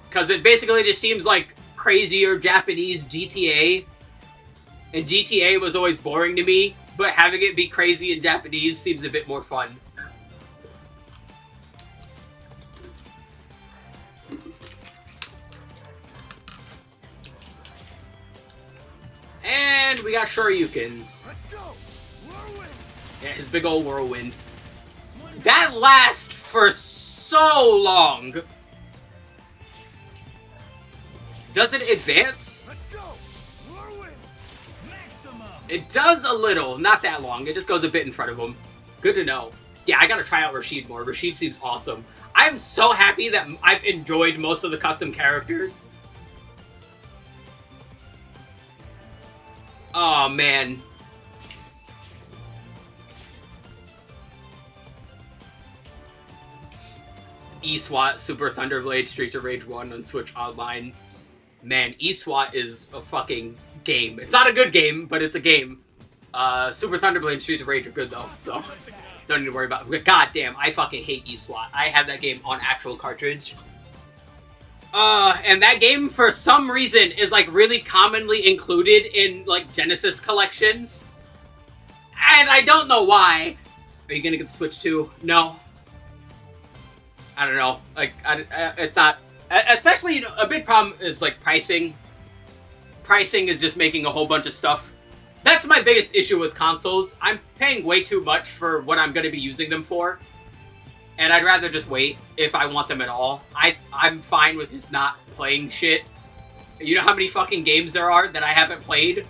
Because it basically just seems like crazier Japanese GTA. And GTA was always boring to me. But having it be crazy in Japanese seems a bit more fun. And we got Shoryukens. Yeah, his big old whirlwind. That lasts for so long. Does it advance? It does a little, not that long. It just goes a bit in front of him. Good to know. Yeah, I gotta try out Rashid more. Rashid seems awesome. I'm so happy that I've enjoyed most of the custom characters. Oh, man. E-SWAT, Super Thunderblade, Streets of Rage 1 on Switch Online. Man, E-SWAT is a fucking game. It's not a good game, but it's a game. Super Thunderblade and Streets of Rage are good, though, so don't need to worry about it. God damn, I fucking hate E-SWAT. I had that game on actual cartridge. And that game, for some reason, is, like, really commonly included in, like, Genesis collections. And I don't know why. Are you gonna get the Switch too? No. I don't know. Like, it's not... Especially, you know, a big problem is, like, pricing. Pricing is just making a whole bunch of stuff. That's my biggest issue with consoles. I'm paying way too much for what I'm going to be using them for. And I'd rather just wait if I want them at all. I'm fine with just not playing shit. You know how many fucking games there are that I haven't played?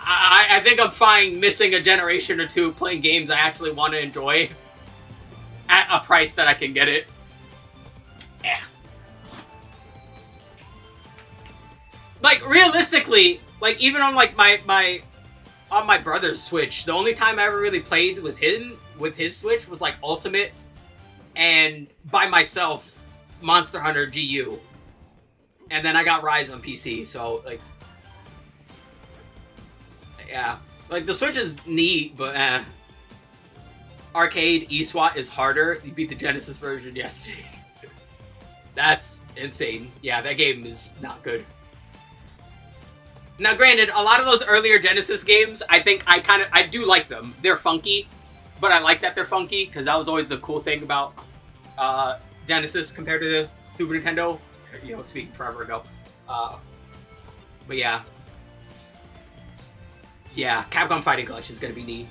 I think I'm fine missing a generation or two playing games I actually want to enjoy. At a price that I can get it. Yeah. Like, realistically, like, even on, like, on my brother's Switch, the only time I ever really played with his Switch was, like, Ultimate, and by myself, Monster Hunter GU. And then I got Rise on PC, so, like... Yeah. Like, the Switch is neat, but, Arcade eSWAT is harder. You beat the Genesis version yesterday. That's insane. Yeah, that game is not good. Now, granted, a lot of those earlier Genesis games, I think I do like them. They're funky, but I like that they're funky, because that was always the cool thing about, Genesis compared to the Super Nintendo. You know, speaking forever ago. But yeah. Yeah, Capcom Fighting Collection is going to be neat.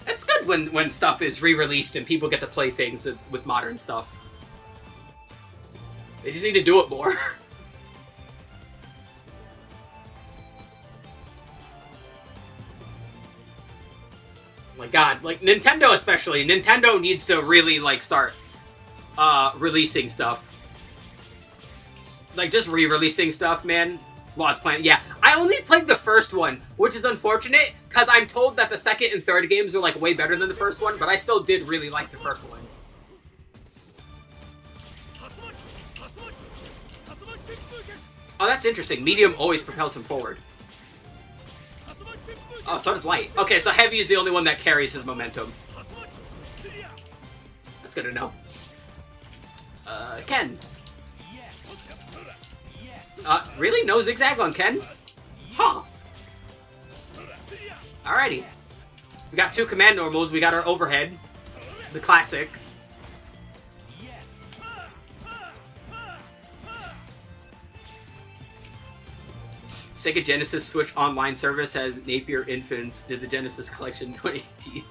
It's good when stuff is re-released and people get to play things with modern stuff. They just need to do it more. My god, like, Nintendo especially. Nintendo needs to really, like, start releasing stuff. Like, just re-releasing stuff, man. Lost Planet, yeah. I only played the first one, which is unfortunate, because I'm told that the second and third games are, like, way better than the first one, but I still did really like the first one. Oh, that's interesting. Medium always propels him forward. Oh, so does Light. Okay, so Heavy is the only one that carries his momentum. That's good to know. Ken. Really? No zigzag on Ken? Huh. Alrighty. We got 2 command normals. We got our overhead. The classic. Sega Genesis Switch Online service has Napier Infants. Did the Genesis Collection 2018.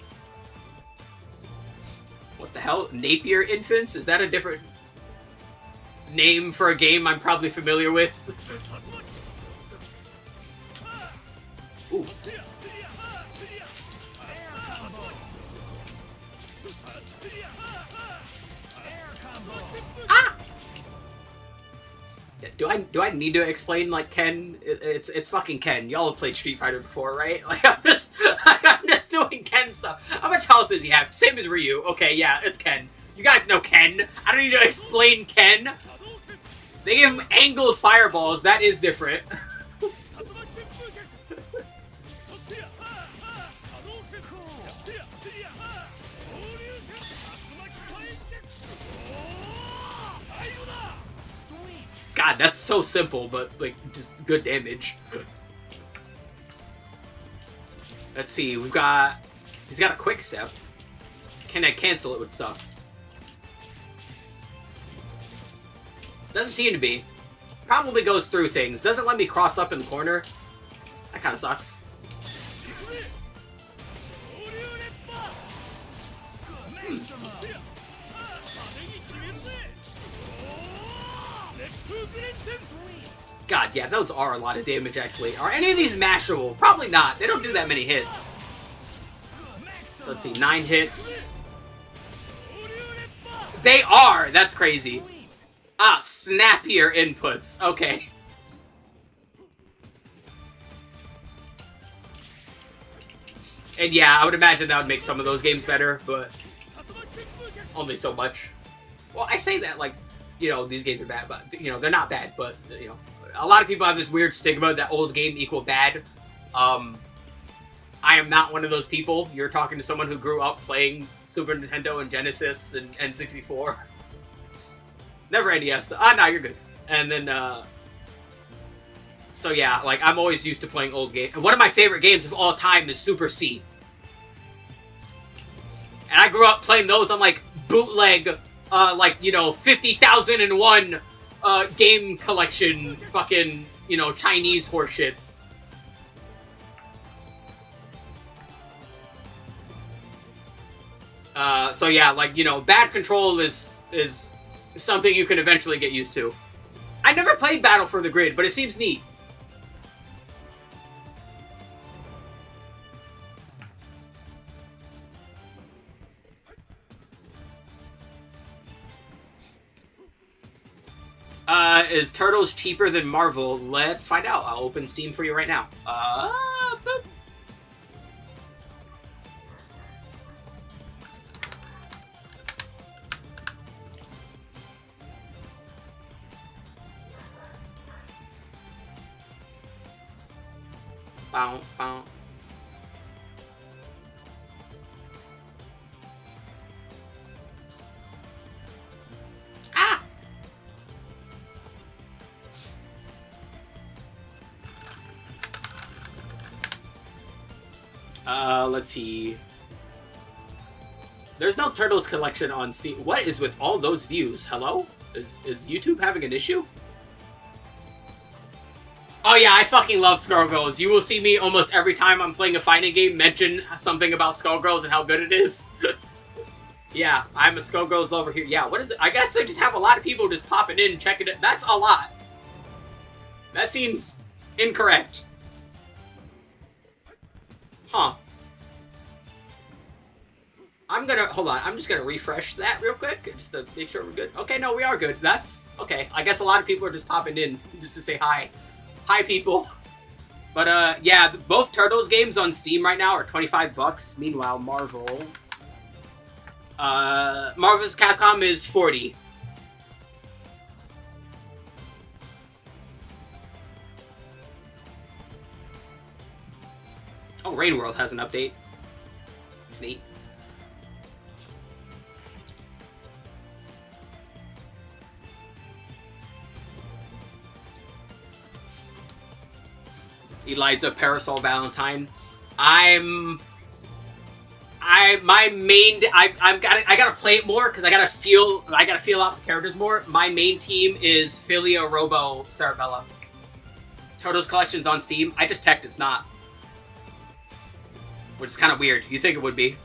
What the hell? Napier Infants? Is that a different name for a game I'm probably familiar with? Ooh. Ah! Do I need to explain, like, Ken? It's fucking Ken. Y'all have played Street Fighter before, right? Like, I'm just doing Ken stuff. How much health does he have? Same as Ryu. Okay, yeah, it's Ken. You guys know Ken. I don't need to explain Ken. They give him angled fireballs. That is different. God, that's so simple, but, like, just good damage. Let's see, we've got... He's got a quick step. Can I cancel it with stuff? Doesn't seem to be. Probably goes through things. Doesn't let me cross up in the corner. That kind of sucks. God, yeah, those are a lot of damage, actually. Are any of these mashable? Probably not. They don't do that many hits. So let's see, 9 hits. They are! That's crazy. Ah, snappier inputs. Okay. And yeah, I would imagine that would make some of those games better, but only so much. Well, I say that like, you know, these games are bad, but, you know, they're not bad, but, you know, a lot of people have this weird stigma that old game equal bad. I am not one of those people. You're talking to someone who grew up playing Super Nintendo and Genesis and N64. Never NES. Ah, no, you're good. And then, so yeah, like, I'm always used to playing old games. And one of my favorite games of all time is Super C. And I grew up playing those on, like, bootleg, like, you know, 50,001 game collection fucking, you know, Chinese horseshits. So yeah, like, you know, bad control is something you can eventually get used to. I never played Battle for the Grid, but it seems neat. Is Turtles cheaper than Marvel? Let's find out. I'll open Steam for you right now. Boop. bow, bow. Ah! Let's see. There's no Turtles collection on Steam. What is with all those views? Hello? Is YouTube having an issue? Oh yeah, I fucking love Skullgirls. You will see me almost every time I'm playing a fighting game mention something about Skullgirls and how good it is. Yeah, I'm a Skullgirls lover here. Yeah, what is it? I guess I just have a lot of people just popping in and checking it. That's a lot. That seems incorrect. Huh. Hold on, I'm just gonna refresh that real quick, just to make sure we're good. Okay, no, we are good. That's, okay. I guess a lot of people are just popping in, just to say hi. Hi, people. But, yeah, both Turtles games on Steam right now are $25. Meanwhile, Marvel's Capcom is $40. Oh, Rain World has an update. It's neat. Eliza Parasol Valentine. I gotta play it more because I gotta feel out the characters more. My main team is Philia Robo Cerebella. Turtles collection's on Steam. I just checked, it's not. Which is kind of weird. You think it would be. Do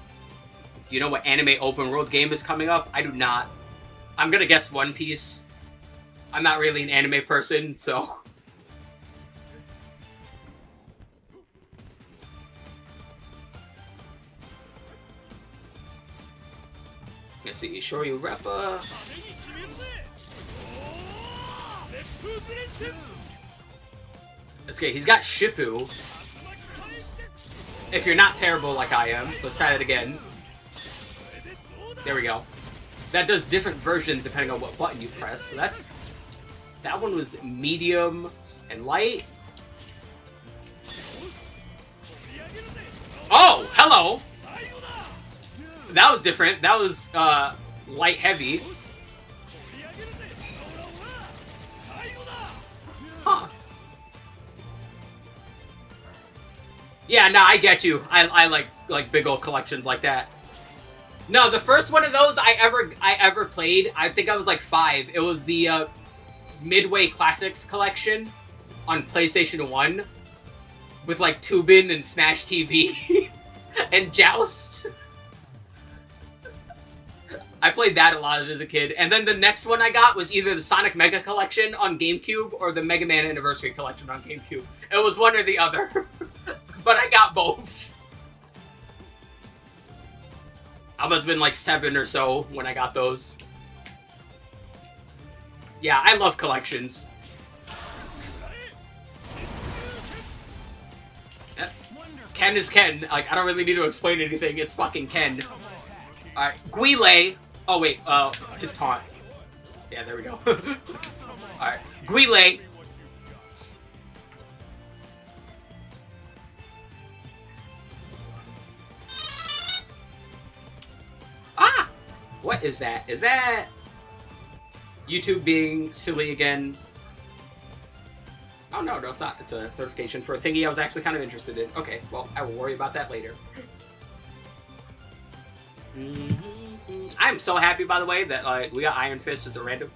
you know what anime open world game is coming up? I do not. I'm gonna guess One Piece. I'm not really an anime person, so. Let's see, Shoryu Reppa. That's okay, he's got Shippu. If you're not terrible like I am, let's try that again. There we go. That does different versions depending on what button you press. So that one was medium and light. Oh, hello! That was different. That was light heavy. Huh. Yeah, no, I get you. I like big old collections like that. No, the first one of those I ever played, I think I was like 5. It was the Midway Classics collection on PlayStation 1 with like Toobin and Smash TV and Joust. I played that a lot as a kid. And then the next one I got was either the Sonic Mega Collection on GameCube or the Mega Man Anniversary Collection on GameCube. It was one or the other. But I got both. I must have been like 7 or so when I got those. Yeah, I love collections. Ken is Ken. Like, I don't really need to explain anything. It's fucking Ken. Alright, Guile. Oh, wait. His taunt. Yeah, there we go. Alright, Guile. Ah! What is that? Is that YouTube being silly again? Oh, no, it's not. It's a notification for a thingy I was actually kind of interested in. Okay, well, I will worry about that later. I'm so happy, by the way, that we got Iron Fist as a random.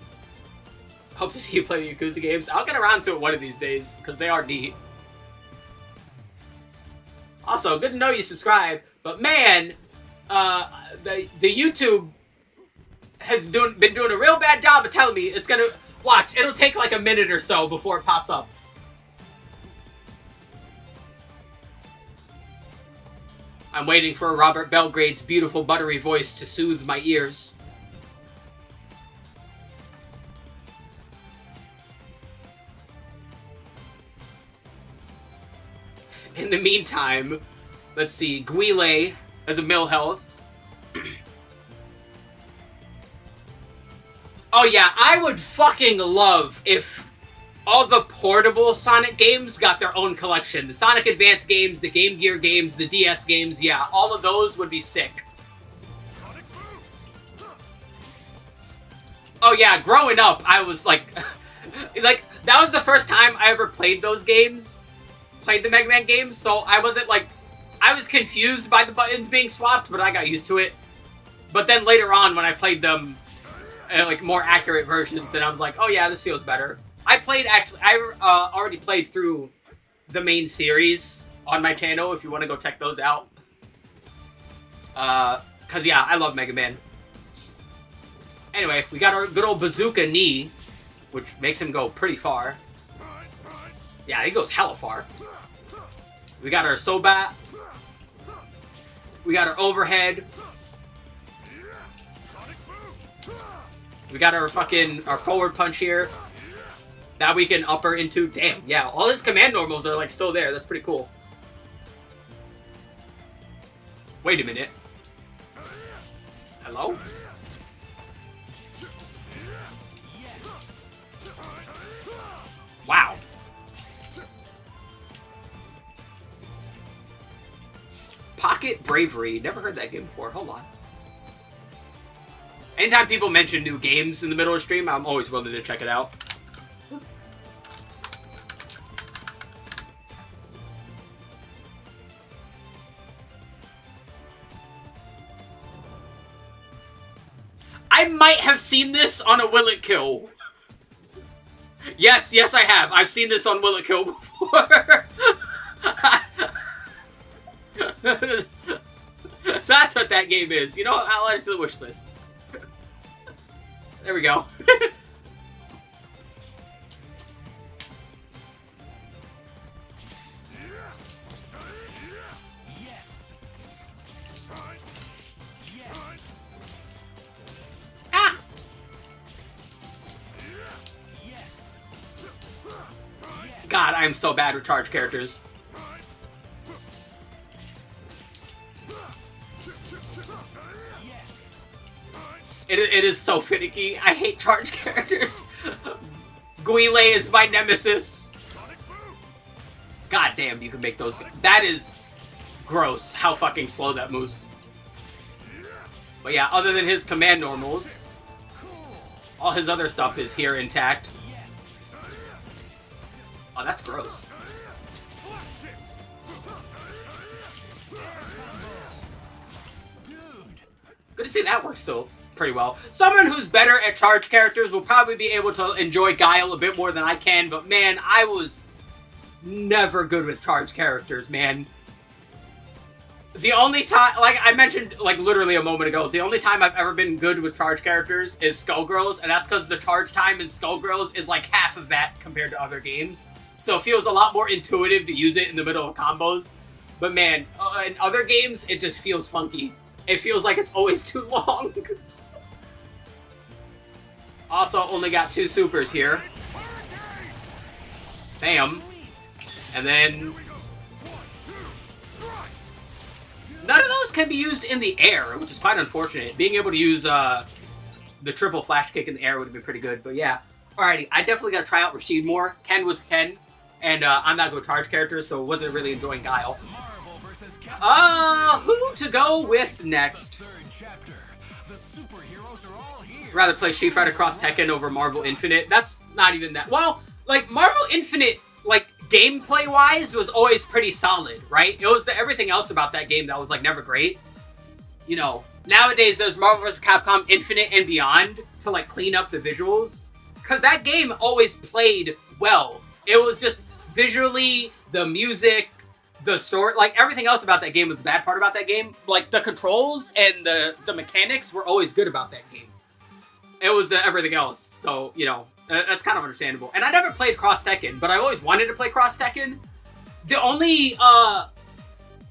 Hope to see you play the Yakuza games. I'll get around to it one of these days, because they are neat. Also, good to know you subscribe, but man, the YouTube has been doing a real bad job of telling me it's gonna... Watch, it'll take like a minute or so before it pops up. I'm waiting for Robert Belgrade's beautiful buttery voice to soothe my ears. In the meantime, let's see, Guile as a mill health. Oh yeah, I would fucking love if all the portable Sonic games got their own collection. The Sonic Advance games, the Game Gear games, the DS games, yeah, all of those would be sick. Oh yeah, growing up, I was like, that was the first time I ever played those games, played the Mega Man games, so I wasn't like, I was confused by the buttons being swapped, but I got used to it. But then later on, when I played them, like more accurate versions, then I was like, oh yeah, this feels better. I already played through the main series on my channel, if you want to go check those out. Cause yeah, I love Mega Man. Anyway, we got our good old Bazooka knee, which makes him go pretty far. Yeah, he goes hella far. We got our Sobat. We got our overhead. We got our forward punch here. That we can upper into. Damn, yeah, all his command normals are like still there. That's pretty cool. Wait a minute. Hello? Wow. Pocket Bravery. Never heard that game before. Hold on. Anytime people mention new games in the middle of stream, I'm always willing to check it out. I might have seen this on a Will It Kill. Yes, I have. I've seen this on Will It Kill before. So that's what that game is. You know what? I'll add it to the wish list. There we go. Ah! God, I'm so bad with charge characters. It is so finicky. I hate charge characters. Guile is my nemesis. God damn, you can make those. That is gross, how fucking slow that moves. But yeah, other than his command normals, all his other stuff is here intact. Oh, that's gross. Good to see that works still pretty well. Someone who's better at charge characters will probably be able to enjoy Guile a bit more than I can, but man, I was never good with charge characters, man. The only time, like I mentioned like literally a moment ago, the only time I've ever been good with charge characters is Skullgirls, and that's because the charge time in Skullgirls is like half of that compared to other games. So it feels a lot more intuitive to use it in the middle of combos. But man, in other games, it just feels funky. It feels like it's always too long. Also, only got 2 supers here. Bam. And then... none of those can be used in the air, which is quite unfortunate. Being able to use the triple flash kick in the air would have been pretty good, but yeah. Alrighty, I definitely got to try out Rashid more. Ken was Ken, and I'm not good with charge characters, so wasn't really enjoying Guile. Who to go with next? Rather play Street Fighter Cross Tekken over Marvel Infinite. That's not even that. Well, like, Marvel Infinite, like, gameplay-wise, was always pretty solid, right? It was the everything else about that game that was, like, never great. You know, nowadays there's Marvel vs. Capcom Infinite and Beyond to, like, clean up the visuals. Because that game always played well. It was just visually, the music, the story, like, everything else about that game was the bad part about that game. Like, the controls and the mechanics were always good about that game. It was everything else, so, you know, that's kind of understandable. And I never played Cross Tekken, but I always wanted to play Cross Tekken. The only,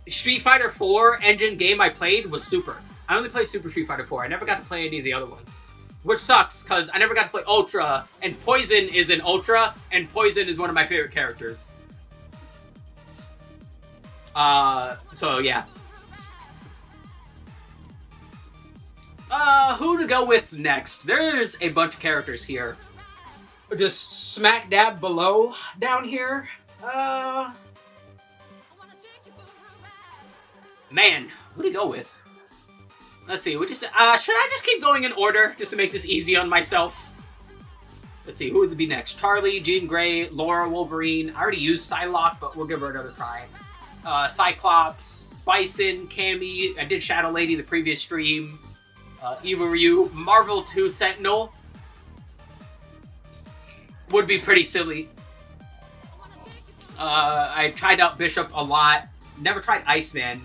Street Fighter 4 engine game I played was Super. I only played Super Street Fighter 4. I never got to play any of the other ones. Which sucks, because I never got to play Ultra, and Poison is in Ultra, and Poison is one of my favorite characters. So yeah. Who to go with next? There's a bunch of characters here. just smack dab below down here. Man, who to go with? Let's see. We just should I just keep going in order just to make this easy on myself? Let's see, who would be next? Charlie, Jean Grey, Laura, Wolverine. I already used Psylocke, but we'll give her another try. Cyclops, Bison, Cammy. I did Shadow Lady the previous stream. Eva Ryu, Marvel 2 Sentinel. Would be pretty silly. I tried out Bishop a lot. Never tried Iceman.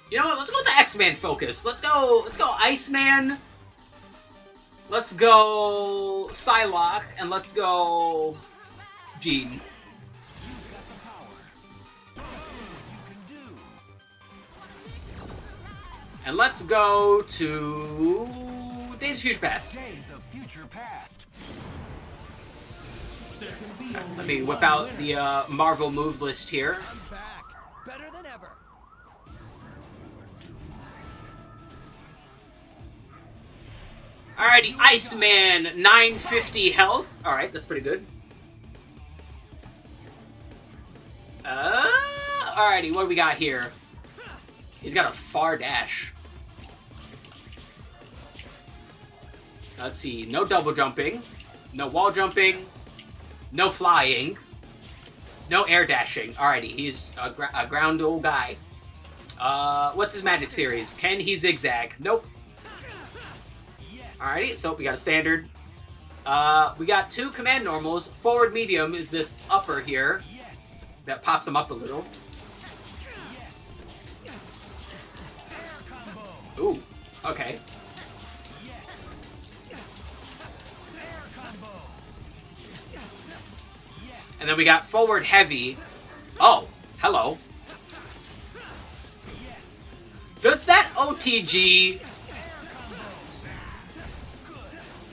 You know what? Let's go with the X-Man focus. Let's go Iceman. Let's go Psylocke, and let's go Jean. And let's go to Days of Future Past. Days of Future Past. Let me whip out the Marvel move list here. I'm back. Better than ever. Alrighty, Iceman, 950 health. Alright, that's pretty good. Alrighty, what do we got here? He's got a far dash. Let's see, no double jumping, no wall jumping, no flying, no air dashing. Alrighty, he's a ground old guy. What's his magic series? Can he zigzag? Nope. Alrighty, so we got a standard. We got 2 command normals. Forward medium is this upper here that pops him up a little. Ooh, okay. And then we got forward heavy. Oh, hello. Does that OTG...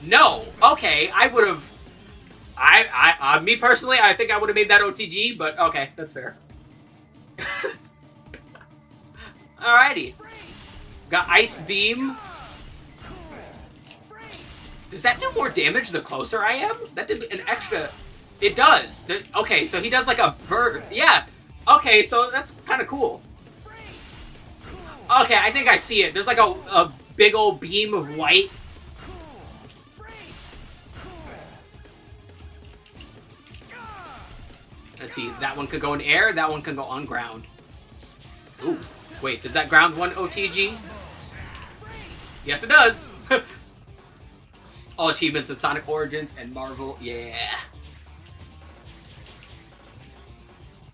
No. Okay, I would have... me personally, I think I would have made that OTG, but okay, that's fair. Alrighty. Got Ice Beam. Does that do more damage the closer I am? That did an extra... It does. Okay, so he does like a bird. Yeah. Okay, so that's kind of cool. Okay, I think I see it. There's like a big old beam of white. Let's see, that one could go in air, that one can go on ground. Ooh, wait, does that ground one OTG? Yes, it does! All achievements in Sonic Origins and Marvel, yeah.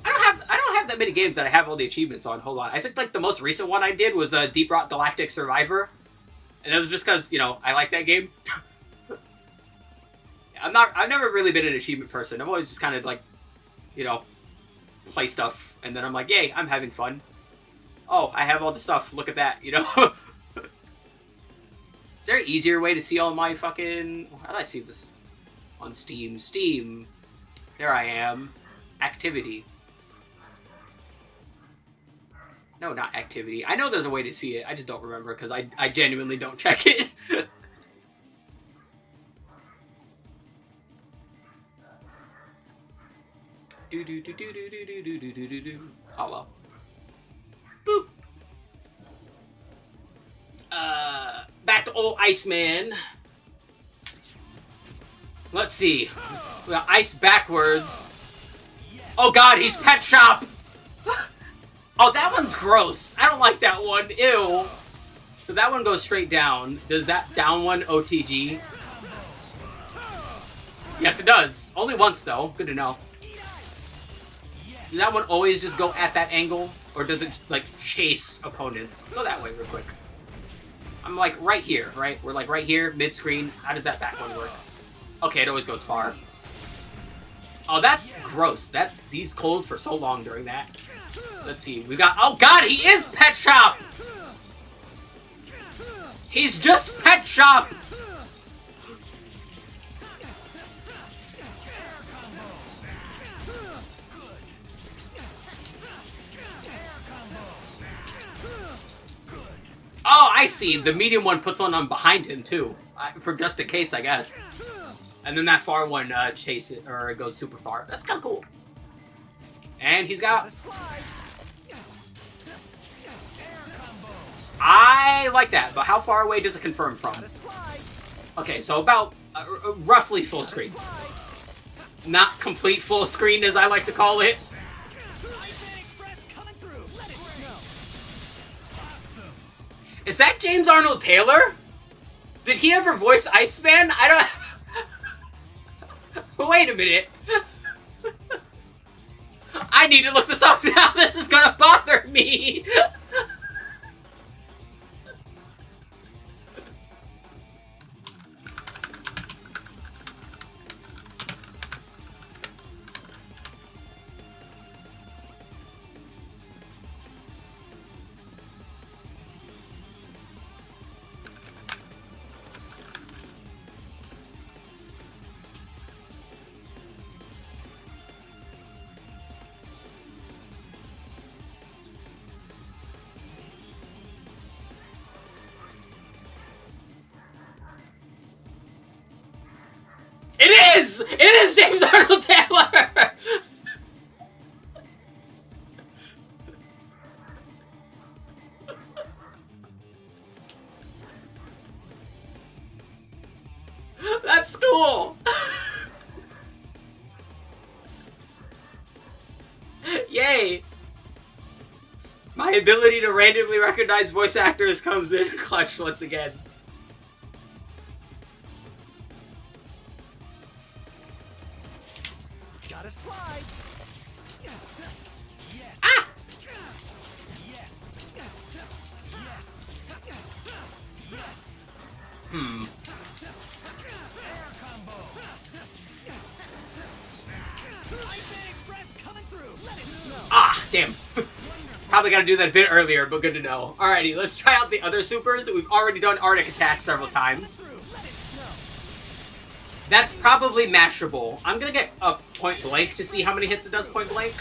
I don't have that many games that I have all the achievements on. Hold on, I think like the most recent one I did was Deep Rock Galactic Survivor. And it was just because, you know, I like that game. I've never really been an achievement person. I've always just kind of like, you know, play stuff, and then I'm like, yay, I'm having fun. Oh, I have all the stuff, look at that, you know? Is there an easier way to see all my fucking... How do I see this? On Steam. Steam. There I am. Activity. No, not activity. I know there's a way to see it, I just don't remember, because I genuinely don't check it. Do do do do do do do do do do do. Oh well. Boop. Back to old Iceman. Let's see. We got ice backwards. Oh god, he's Pet Shop! Oh, that one's gross. I don't like that one. Ew. So that one goes straight down. Does that down one OTG? Yes, it does. Only once, though. Good to know. Does that one always just go at that angle? Or does it, like, chase opponents? Go that way real quick. I'm, like, right here, right? We're, like, right here, mid-screen. How does that back one work? Okay, it always goes far. Oh, that's gross. He's cold for so long during that. Let's see. We got... Oh, God! He is Pet Shop! He's just Pet Shop! Oh, I see. The medium one puts one on behind him, too. For just in case, I guess. And then that far one chase it or goes super far. That's kind of cool. And he's got. I like that, but how far away does it confirm from? Okay, so about roughly full screen. Not complete full screen, as I like to call it. Is that James Arnold Taylor? Did he ever voice Iceman? I don't... Wait a minute. I need to look this up now. This is gonna bother me. It is! It is James Arnold Taylor! That's cool! Yay! My ability to randomly recognize voice actors comes in clutch once again. Gotta slide. Ah! Hmm. Ah, damn. Probably gotta do that a bit earlier, but good to know. Alrighty, let's try out the other supers. We've already done Arctic Attack several times. That's probably mashable. I'm gonna get a point blank to see how many hits it does point blank.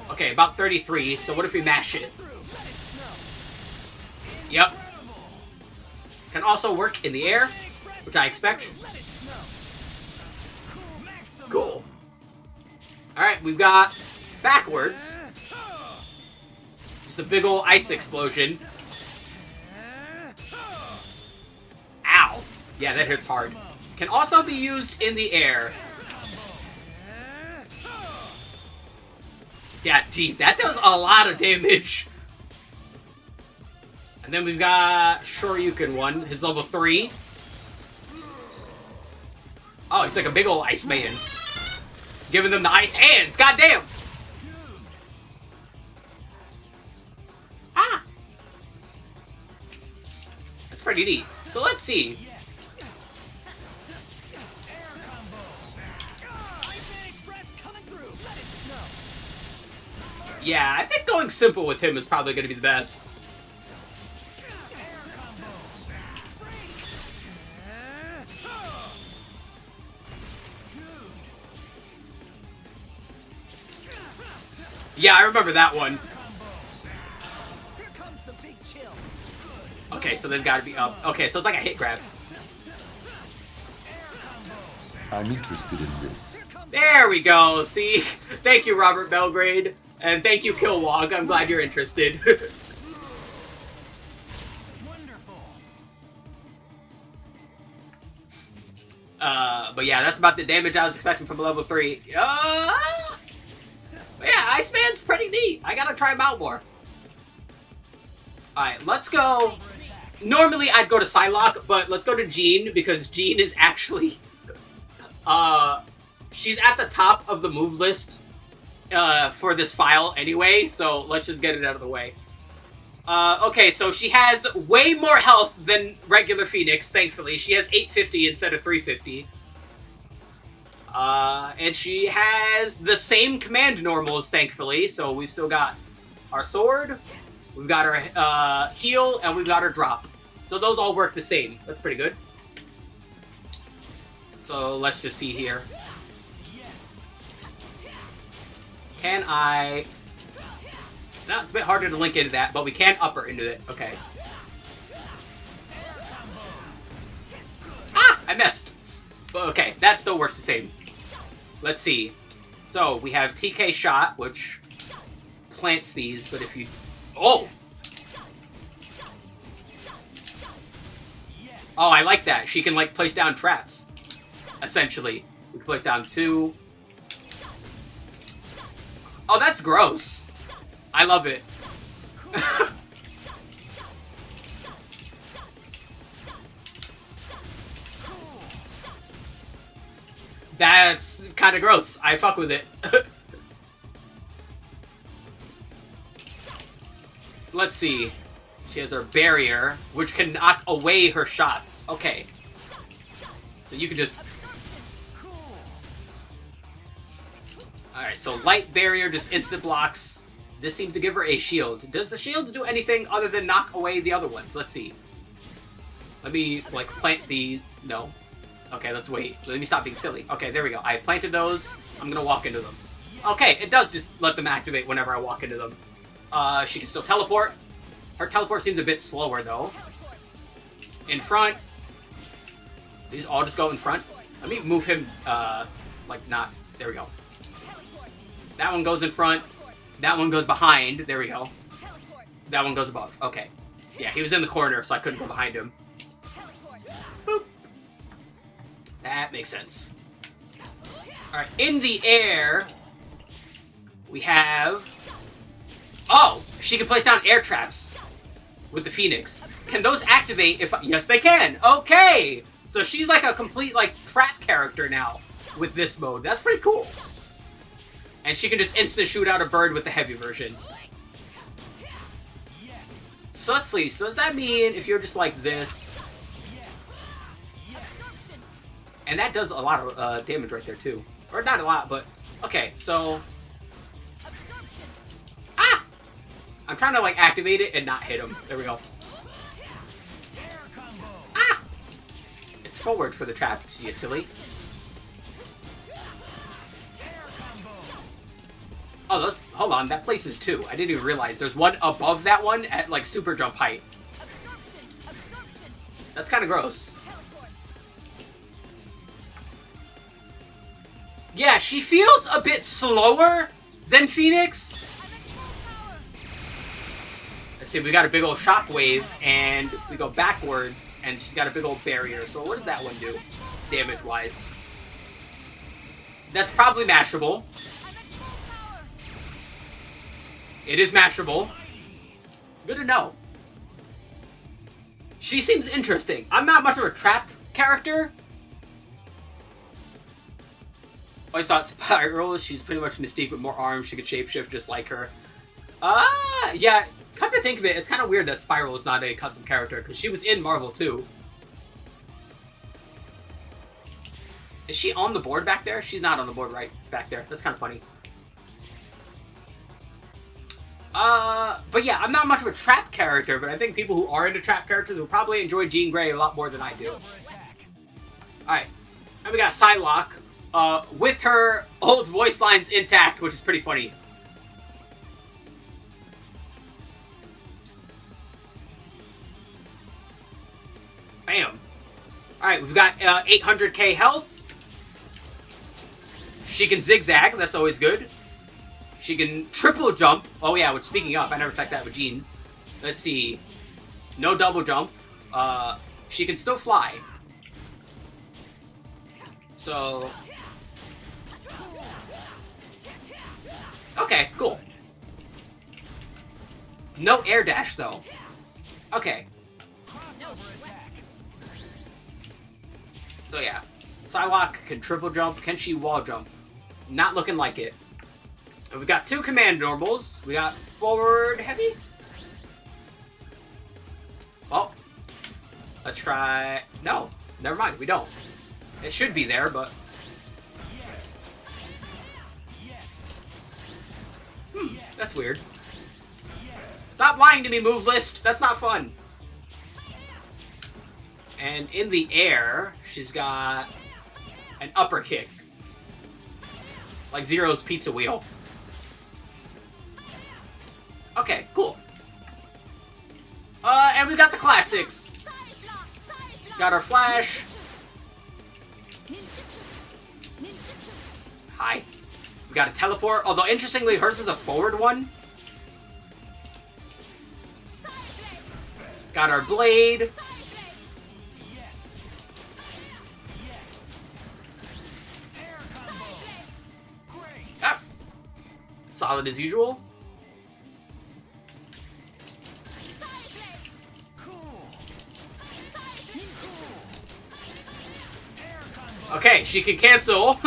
Okay, about 33, so what if we mash it? Yep. Can also work in the air, which I expect. Cool. Alright, we've got backwards. Just a big ol' ice explosion. Ow. Yeah, that hits hard. Can also be used in the air. Yeah, geez, that does a lot of damage. And then we've got Shoryuken one, his level 3. Oh, he's like a big ol' ice man. Giving them the ice hands, goddamn! Ah! That's pretty neat. So let's see. Yeah, I think going simple with him is probably going to be the best. Yeah, I remember that one. Okay, so they've got to be up. Okay, so it's like a hit grab. I'm interested in this. There we go. See? Thank you, Robert Belgrade. And thank you, Kilwog. I'm glad you're interested. But yeah, that's about the damage I was expecting from a level 3. But yeah, Iceman's pretty neat. I gotta try him out more. Alright, let's go. Normally I'd go to Psylocke, but let's go to Jean, because Jean is actually... she's at the top of the move list for this file anyway, so let's just get it out of the way. Okay, so she has way more health than regular Phoenix, thankfully. She has 850 instead of 350. And she has the same command normals, thankfully, so we've still got our sword, we've got our heal, and we've got our drop. So those all work the same. That's pretty good. So let's just see here. Can I... No, it's a bit harder to link into that, but we can upper into it. Okay. Ah! I missed. But okay, that still works the same. Let's see. So, we have TK Shot, which plants these, but if you... Oh! Oh, I like that. She can, like, place down traps. Essentially. We can place down 2. Oh, that's gross. I love it. That's kind of gross. I fuck with it. Let's see. She has her barrier, which can knock away her shots. Okay. So you can just... Alright, so light barrier just instant blocks. This seems to give her a shield. Does the shield do anything other than knock away the other ones? Let's see. Let me, like, plant the... No. Okay, let's wait. Let me stop being silly. Okay, there we go. I planted those. I'm gonna walk into them. Okay, it does just let them activate whenever I walk into them. She can still teleport. Her teleport seems a bit slower, though. In front. These all just go in front. Let me move him, like, not... There we go. That one goes in front. That one goes behind. There we go. That one goes above. Okay. Yeah, he was in the corner, so I couldn't go behind him. Boop. That makes sense. Alright, in the air, we have... Oh! She can place down air traps with the Phoenix. Can those activate if... Yes, they can! Okay! So she's like a complete, like, trap character now with this mode. That's pretty cool. And she can just instant shoot out a bird with the heavy version. So let's see. So does that mean if you're just like this... And that does a lot of damage right there, too. Or not a lot, but... Okay, so... Ah! I'm trying to, like, activate it and not hit him. There we go. Ah! It's forward for the trap, you silly. Oh, hold on. That place is 2. I didn't even realize. There's one above that one at, like, super jump height. That's kind of gross. Yeah, she feels a bit slower than Phoenix. Let's see, we got a big old shockwave, and we go backwards, and she's got a big old barrier. So what does that one do, damage-wise? That's probably mashable. It is mashable. Good to know. She seems interesting. I'm not much of a trap character. Always thought Spiral, she's pretty much Mystique with more arms. She could shapeshift just like her. Yeah, come to think of it, it's kind of weird that Spiral is not a custom character, because she was in Marvel too. Is she on the board back there? She's not on the board right back there. That's kind of funny. But yeah, I'm not much of a trap character, but I think people who are into trap characters will probably enjoy Jean Grey a lot more than I do. Alright, and we got Psylocke. With her old voice lines intact, which is pretty funny. Bam. Alright, we've got 800k health. She can zigzag, that's always good. She can triple jump. Oh yeah, which speaking of, I never checked that with Jean. Let's see. No double jump. She can still fly. So... Okay, cool. No air dash, though. Okay. So, yeah. Psylocke can triple jump. Can she wall jump? Not looking like it. And we got 2 command normals. We got forward heavy. Well, let's try... No, never mind. We don't. It should be there, but... That's weird. Stop lying to me, move list. That's not fun. And in the air, she's got an upper kick. Like Zero's pizza wheel. Okay, cool. And we got the classics. Got our flash. Hi. We got a teleport, although interestingly, hers is a forward one. Got our blade. Yep. Solid as usual. Okay, she can cancel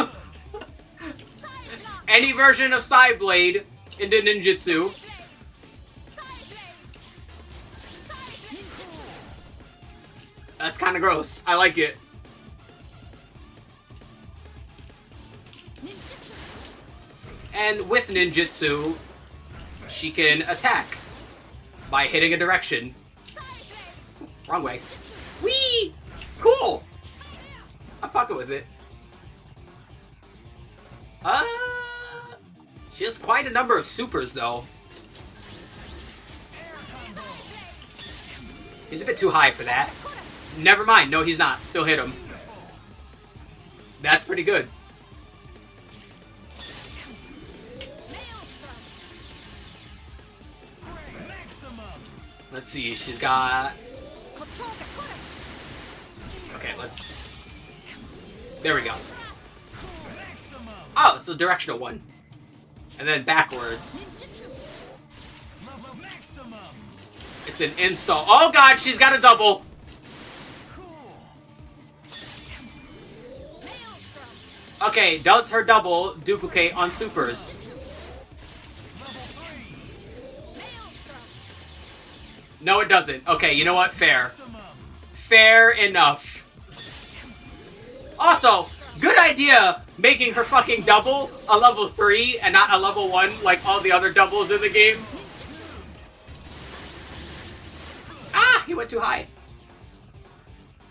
any version of Side Blade into ninjutsu. That's kind of gross. I like it. And with ninjutsu, she can attack by hitting a direction. Wrong way. Whee! Cool! I'm fucking with it. She has quite a number of supers, though. He's a bit too high for that. Never mind. No, he's not. Still hit him. That's pretty good. Let's see. She's got... Okay, let's... There we go. Oh, it's the directional one. And then backwards. It's an install. Oh god, she's got a double. Okay, does her double duplicate on supers? No, it doesn't. Okay, you know what? Fair. Fair enough. Also, good idea making her fucking double a level 3 and not a level 1 like all the other doubles in the game. Ah, he went too high.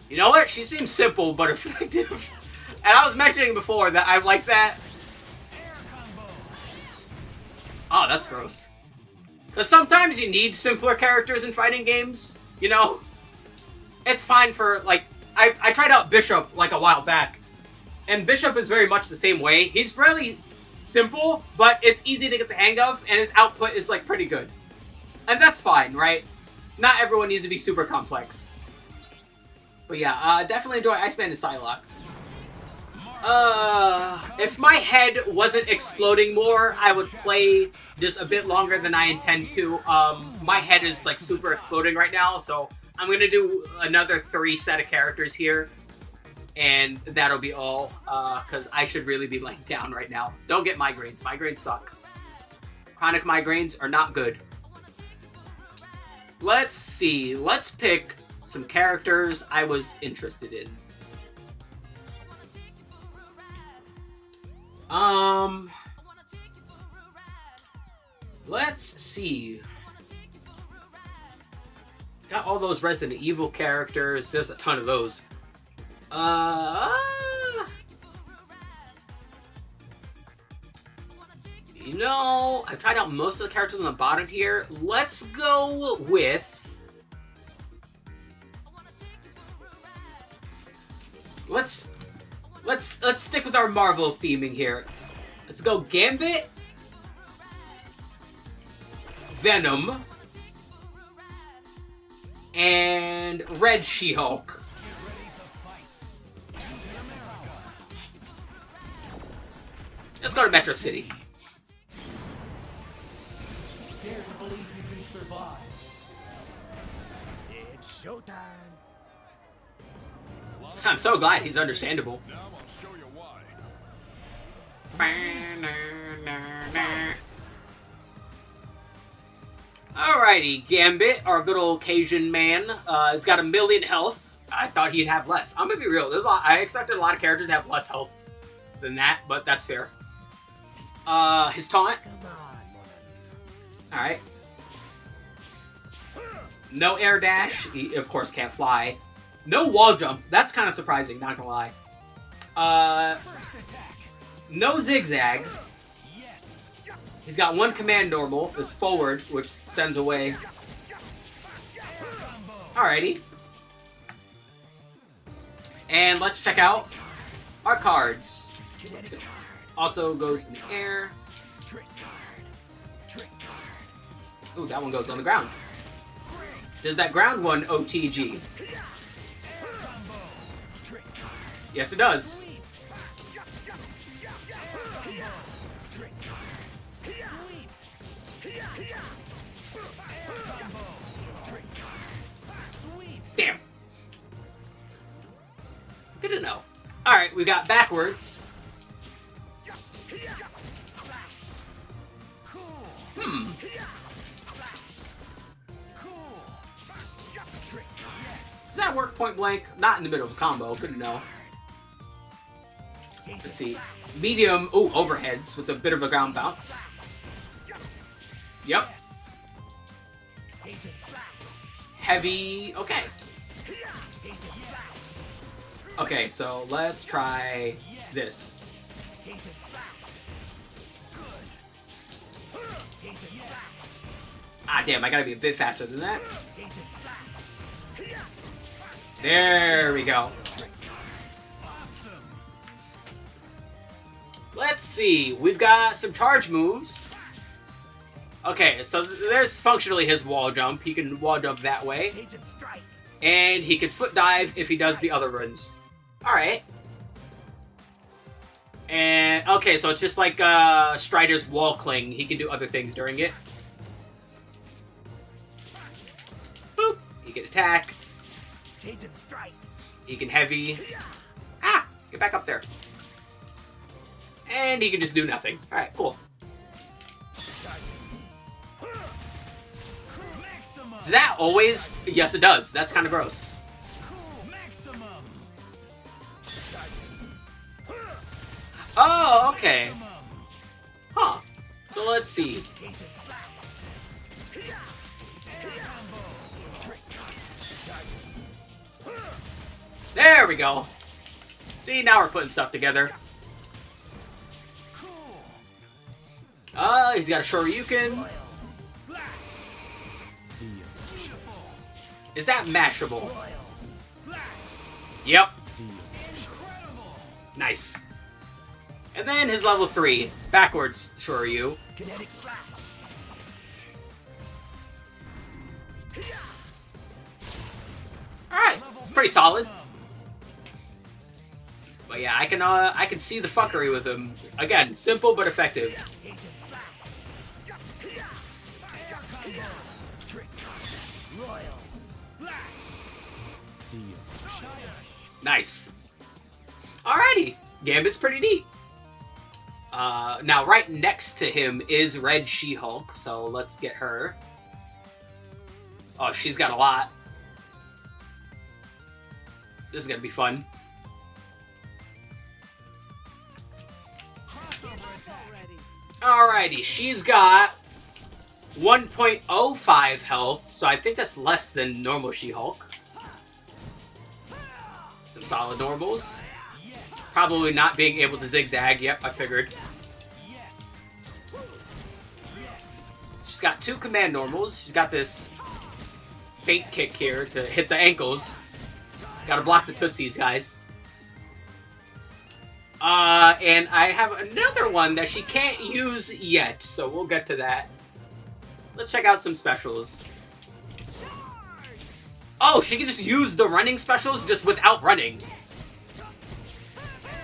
You know what? She seems simple but effective. And I was mentioning before that I like that. Oh, that's gross. Because sometimes you need simpler characters in fighting games, you know? It's fine for, like, I tried out Bishop, like, a while back. And Bishop is very much the same way. He's fairly simple, but it's easy to get the hang of, and his output is, like, pretty good. And that's fine, right? Not everyone needs to be super complex. But yeah, definitely enjoy Iceman and Psylocke. If my head wasn't exploding more, I would play just a bit longer than I intend to. My head is, like, super exploding right now, so I'm gonna do another 3 set of characters here. And that'll be all, because I should really be laying down right now. Don't get migraines. Migraines suck. Chronic migraines are not good. Let's see. Let's pick some characters I was interested in. Let's see. Got all those Resident Evil characters. There's a ton of those. You know, I've tried out most of the characters on the bottom here. Let's go with... Let's stick with our Marvel theming here. Let's go Gambit, Venom, and Red She-Hulk. Let's go to Metro City. It's showtime. I'm so glad he's understandable. Now I'll show you why. Alrighty, Gambit, our good old Cajun man, has got 1,000,000 health. I thought he'd have less. I'm gonna be real. I expected a lot of characters to have less health than that, but that's fair. His taunt. Alright. No air dash. He, of course, can't fly. No wall jump. That's kind of surprising, not gonna lie. No zigzag. He's got 1 command normal. It's forward, which sends away. Alrighty. And let's check out our cards. Also goes in the air. Ooh, that one goes on the ground. Does that ground one OTG? Yes, it does. Damn. Didn't know. Alright, we got backwards. Does that work point blank? Not in the middle of a combo. Couldn't know. Let's see. Medium. Ooh, overheads with a bit of a ground bounce. Yep. Heavy. Okay. Okay, so let's try this. Ah, damn, I gotta be a bit faster than that. There we go. Let's see. We've got some charge moves. Okay, so there's functionally his wall jump. He can wall jump that way. And he can foot dive if he does the other runs. Alright. And, okay, so it's just like Strider's wall cling. He can do other things during it. Boop. He can attack. He can heavy. Ah! Get back up there. And he can just do nothing. Alright, cool. Does that always? Yes, it does. That's kind of gross. Oh, okay. Huh. So let's see. There we go. See, now we're putting stuff together. He's got a Shoryuken. Is that mashable? Yep. Nice. And then his level 3, backwards Shoryu. Alright, it's pretty solid. But yeah, I can see the fuckery with him. Again, simple but effective. Nice. Alrighty. Gambit's pretty neat. Now, right next to him is Red She-Hulk, so let's get her. Oh, she's got a lot. This is gonna be fun. Alrighty, she's got 1.05 health, so I think that's less than normal She-Hulk. Some solid normals. Probably not being able to zigzag. Yep, I figured. She's got 2 command normals. She's got this feint kick here to hit the ankles. Gotta block the tootsies, guys. And I have another one that she can't use yet, so we'll get to that. Let's check out some specials. Oh, she can just use the running specials just without running.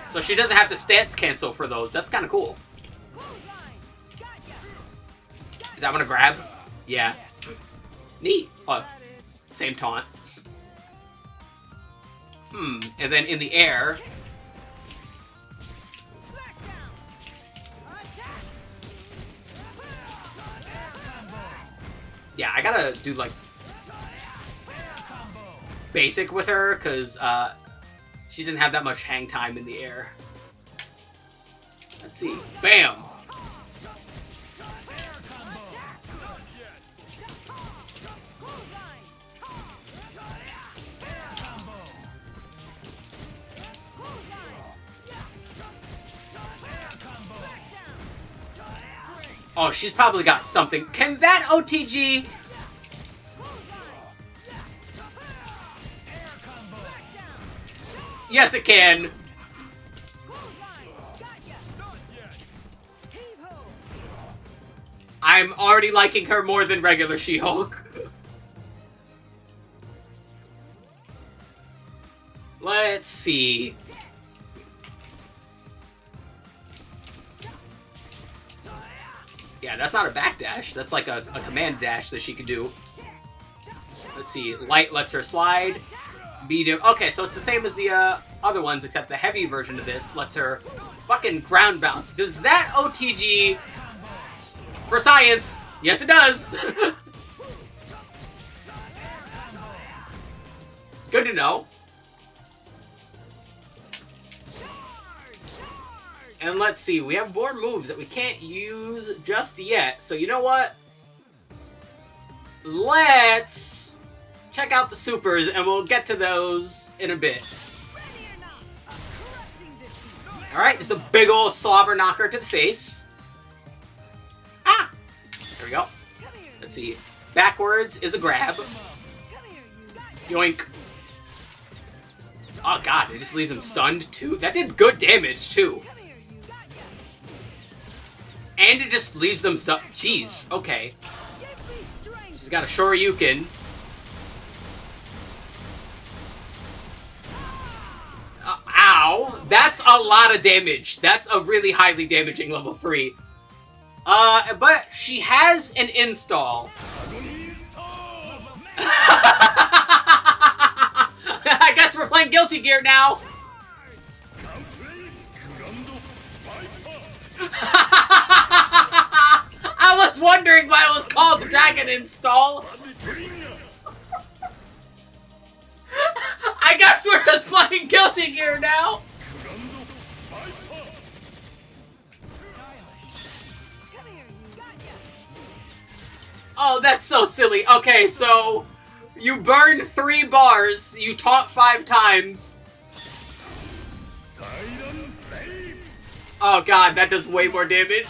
So she doesn't have to stance cancel for those. That's kind of cool. Is that one a grab? Yeah. Neat. Oh, same taunt. And then in the air. Yeah, I gotta do like basic with her because she didn't have that much hang time in the air. Let's see. Bam! Oh, she's probably got something. Can that OTG? Yes, it can. I'm already liking her more than regular She-Hulk. Let's see. Yeah, that's not a backdash. That's like a command dash that she could do. Let's see. Light lets her slide. Medium. Okay, so it's the same as the other ones, except the heavy version of this lets her fucking ground bounce. Does that OTG for science? Yes, it does. Good to know. And let's see, we have more moves that we can't use just yet. So you know what? Let's check out the supers, and we'll get to those in a bit. Alright, just a big old slobber knocker to the face. Ah! There we go. Let's see. Backwards is a grab. Yoink. Oh god, it just leaves him stunned too. That did good damage too. And it just leaves them stuck. Jeez, okay. She's got a Shoryuken. Ow! That's a lot of damage. That's a really highly damaging level 3. But she has an install. I guess we're playing Guilty Gear now. I was wondering why it was called Dragon Install. I guess we're just playing Guilty Gear now. Oh, that's so silly. Okay, so you burned 3 bars, you taunt 5 times. Oh god, that does way more damage.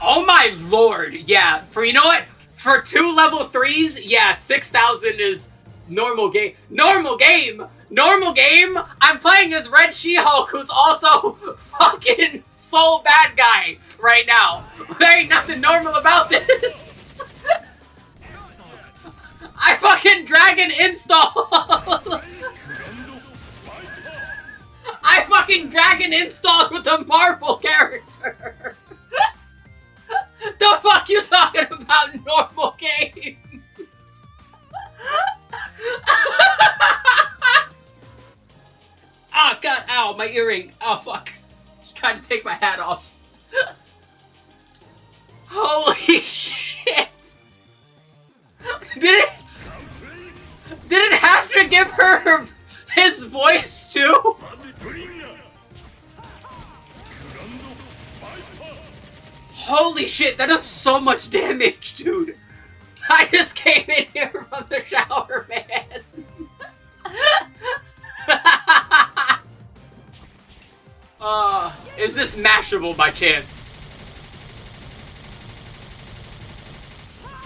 Oh my lord, yeah. For, you know what? For 2 level 3s, yeah, 6,000 is normal game. Normal game! Normal game! I'm playing as Red She-Hulk, who's also fucking soul bad guy right now. There ain't nothing normal about this. I fucking Dragon install. I fucking Dragon installed with a Marvel character. The fuck you talking about, normal game? Oh god, ow, my earring. Oh fuck. Just trying to take my hat off. Holy shit. Did it have to give her his voice too? Holy shit, that does so much damage, dude. I just came in here from the shower, man. Is this mashable by chance?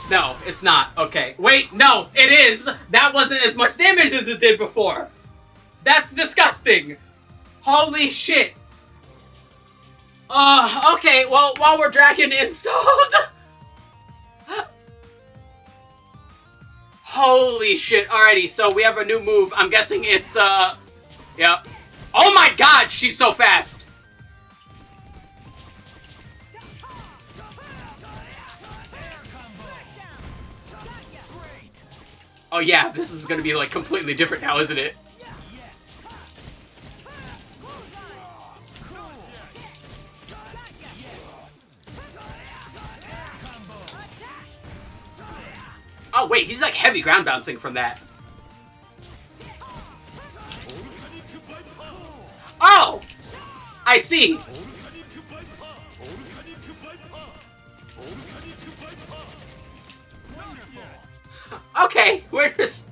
No, it's not. Okay. Wait, no, it is! That wasn't as much damage as it did before. That's disgusting. Holy shit. Okay, well, while we're Dragon installed... Holy shit. Alrighty, so we have a new move. I'm guessing it's, yeah. Oh my god, she's so fast! Oh yeah, this is gonna be, like, completely different now, isn't it? Oh wait, he's like heavy ground bouncing from that. Oh! I see! Okay, we're just...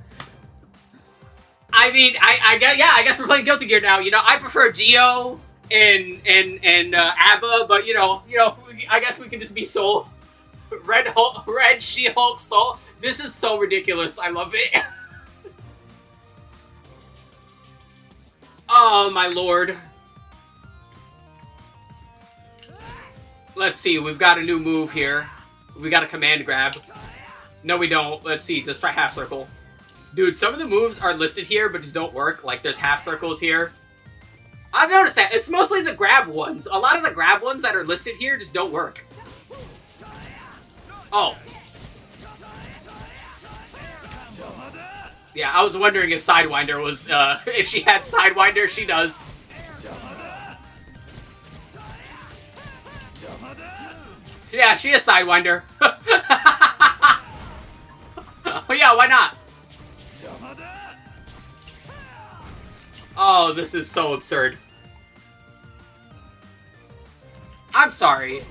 I mean, I guess, yeah, I guess we're playing Guilty Gear now. You know, I prefer Geo and ABBA, but you know, I guess we can just be Soul. Red She-Hulk Soul. This is so ridiculous. I love it. Oh my lord. Let's see, we've got a new move here. We got a command grab. No, we don't. Let's see, let's try half circle. Dude, some of the moves are listed here, but just don't work. Like, there's half circles here. I've noticed that. It's mostly the grab ones. A lot of the grab ones that are listed here just don't work. Oh. Yeah, I was wondering if Sidewinder was, if she had Sidewinder, she does. Yeah, she is Sidewinder. Oh yeah, why not? Oh, this is so absurd. I'm sorry.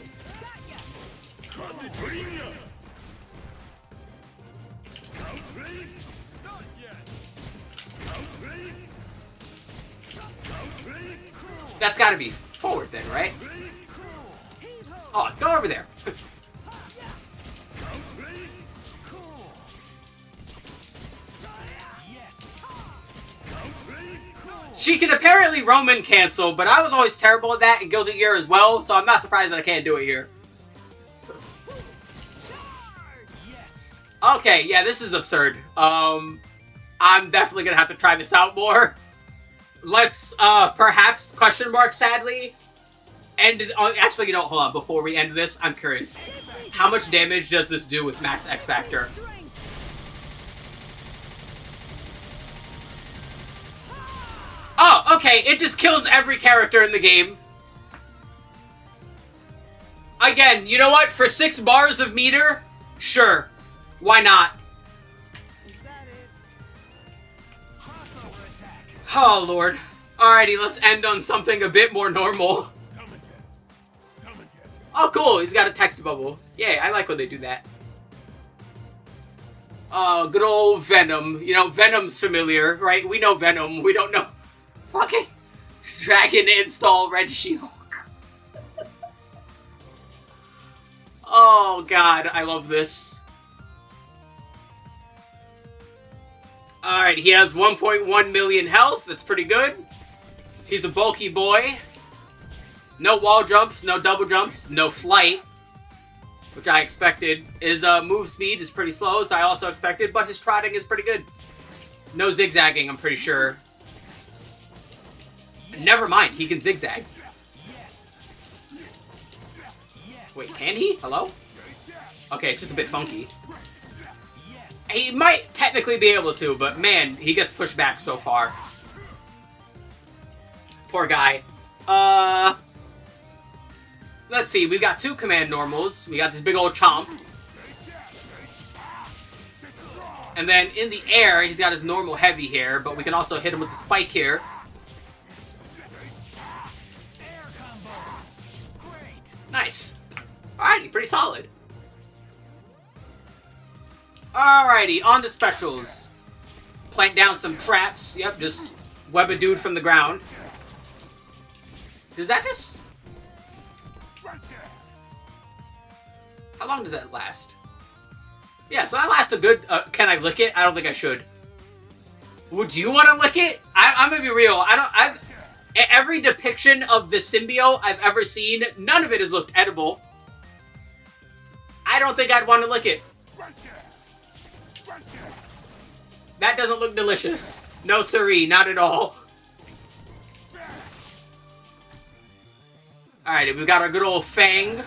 That's gotta be forward then, right? Oh, go over there. She can apparently Roman cancel, but I was always terrible at that in Guilty Gear as well, so I'm not surprised that I can't do it here. Okay, yeah, this is absurd. I'm definitely gonna have to try this out more. Let's, perhaps, question mark, sadly, end it, actually, you know, hold on, before we end this, I'm curious. How much damage does this do with max X Factor? Oh, okay, it just kills every character in the game. Again, you know what? For 6 bars of meter, sure. Why not? Oh, Lord. Alrighty, let's end on something a bit more normal. Oh, cool, he's got a text bubble. Yay, I like when they do that. Oh, good old Venom. You know, Venom's familiar, right? We know Venom. We don't know fucking Dragon install Red Shield. Oh, God, I love this. Alright, he has 1.1 million health. That's pretty good. He's a bulky boy. No wall jumps, no double jumps, no flight, which I expected. His move speed is pretty slow, so I also expected, but his trotting is pretty good. No zigzagging, I'm pretty sure. Never mind, he can zigzag. Wait, can he? Hello? Okay, it's just a bit funky. He might technically be able to, but man, he gets pushed back so far. Poor guy. Let's see, we've got 2 command normals. We got this big old chomp. And then in the air, he's got his normal heavy here, but we can also hit him with the spike here. Nice. Alrighty, pretty solid. Alrighty, on to specials. Plant down some traps. Yep, just web a dude from the ground. Does that just... How long does that last? Yeah, so that lasts a good... can I lick it? I don't think I should. Would you want to lick it? I'm gonna be real. Every depiction of the symbiote I've ever seen, none of it has looked edible. I don't think I'd want to lick it. That doesn't look delicious. No siree, not at all. Alright, we've got our good old Fang.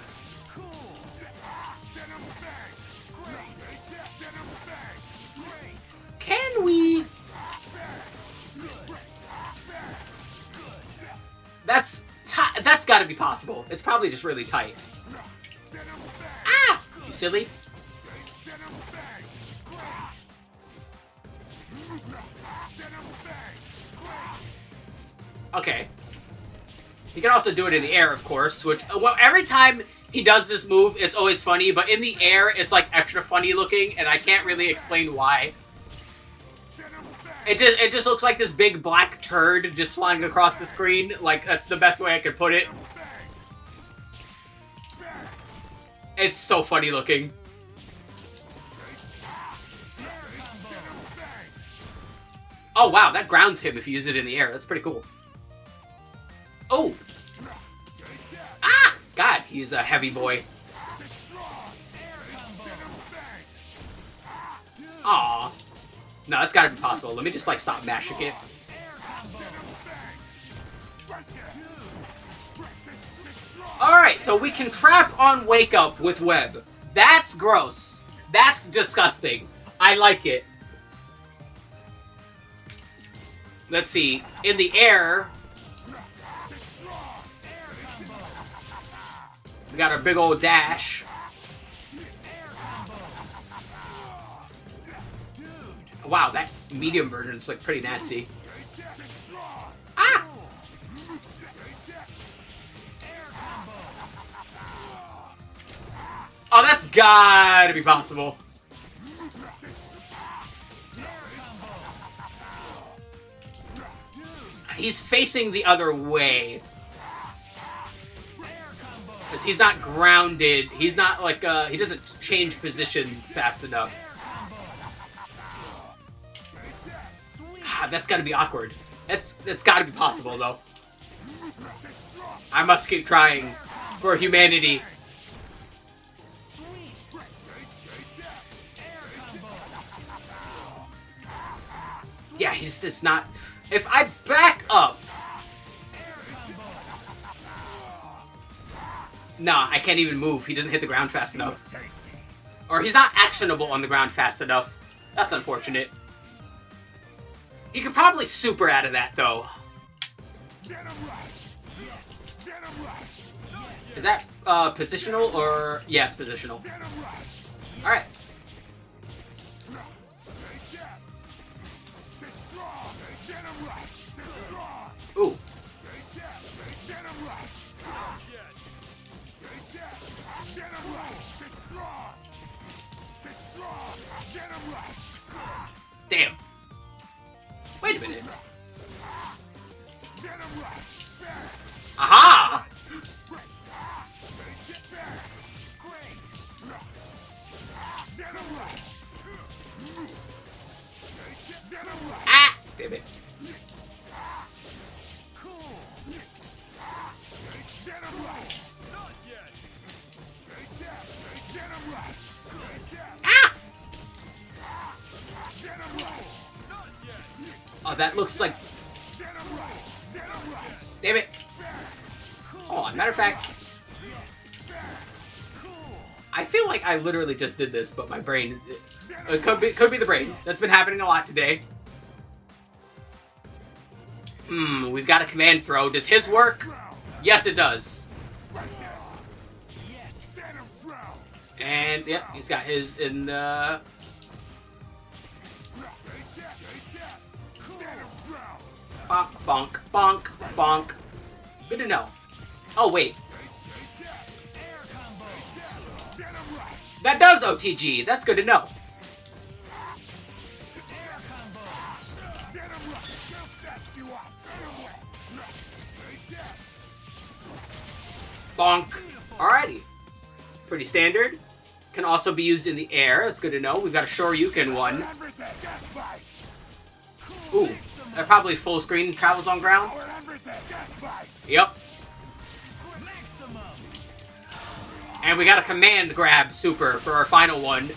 Can we? That's gotta be possible. It's probably just really tight. Ah! You silly. Okay. He can also do it in the air, of course, which, well, every time he does this move, it's always funny, but in the air, it's, like, extra funny looking, and I can't really explain why. It just looks like this big black turd just flying across the screen. Like, that's the best way I could put it. It's so funny looking. Oh, wow, that grounds him if you use it in the air. That's pretty cool. Oh! Ah! God, He's a heavy boy. Aw. No, that's gotta be possible. Let me just, like, stop mashing it. Alright, so we can trap on Wake Up with web. That's gross. That's disgusting. I like it. Let's see. In the air, we got our big old dash. Wow, that medium version is like pretty nasty. Ah! Oh, that's gotta be possible. He's facing the other way. Because he's not grounded. He's not like, he doesn't change positions fast enough. Ah, that's gotta be awkward. That's gotta be possible, though. I must keep trying for humanity. Yeah, he's just not... If I back up... Nah, I can't even move. He doesn't hit the ground fast enough. Or he's not actionable on the ground fast enough. That's unfortunate. He could probably super out of that, though. Is that positional or... Yeah, it's positional. Alright. Ooh. Damn. Wait a minute. Aha! Ah! Damn it. Ah! Oh, that looks like... Damn it. Oh, matter of fact... I feel like I literally just did this, but my brain... It could be the brain. That's been happening a lot today. We've got a command throw. Does his work? Yes, it does. And, yep, he's got his in the... Bonk, bonk, bonk, bonk. Good to know. Oh, wait. That does OTG. That's good to know. Bonk. Alrighty. Pretty standard. Can also be used in the air. That's good to know. We've got a Shoryuken one. Ooh. That probably full screen travels on ground. Yep. And we got a command grab super for our final one.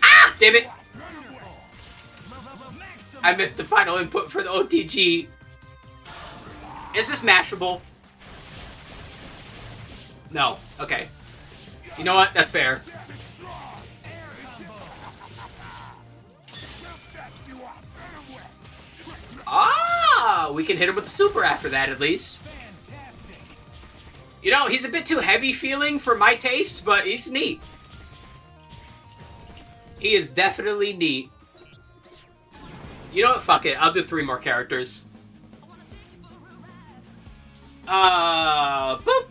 Ah! Damn it. I missed the final input for the OTG. Is this mashable? No. Okay. You know what? That's fair. Ah! We can hit him with the super after that, at least. You know, he's a bit too heavy feeling for my taste, but he's neat. He is definitely neat. You know what? Fuck it. I'll do 3 more characters. Boop!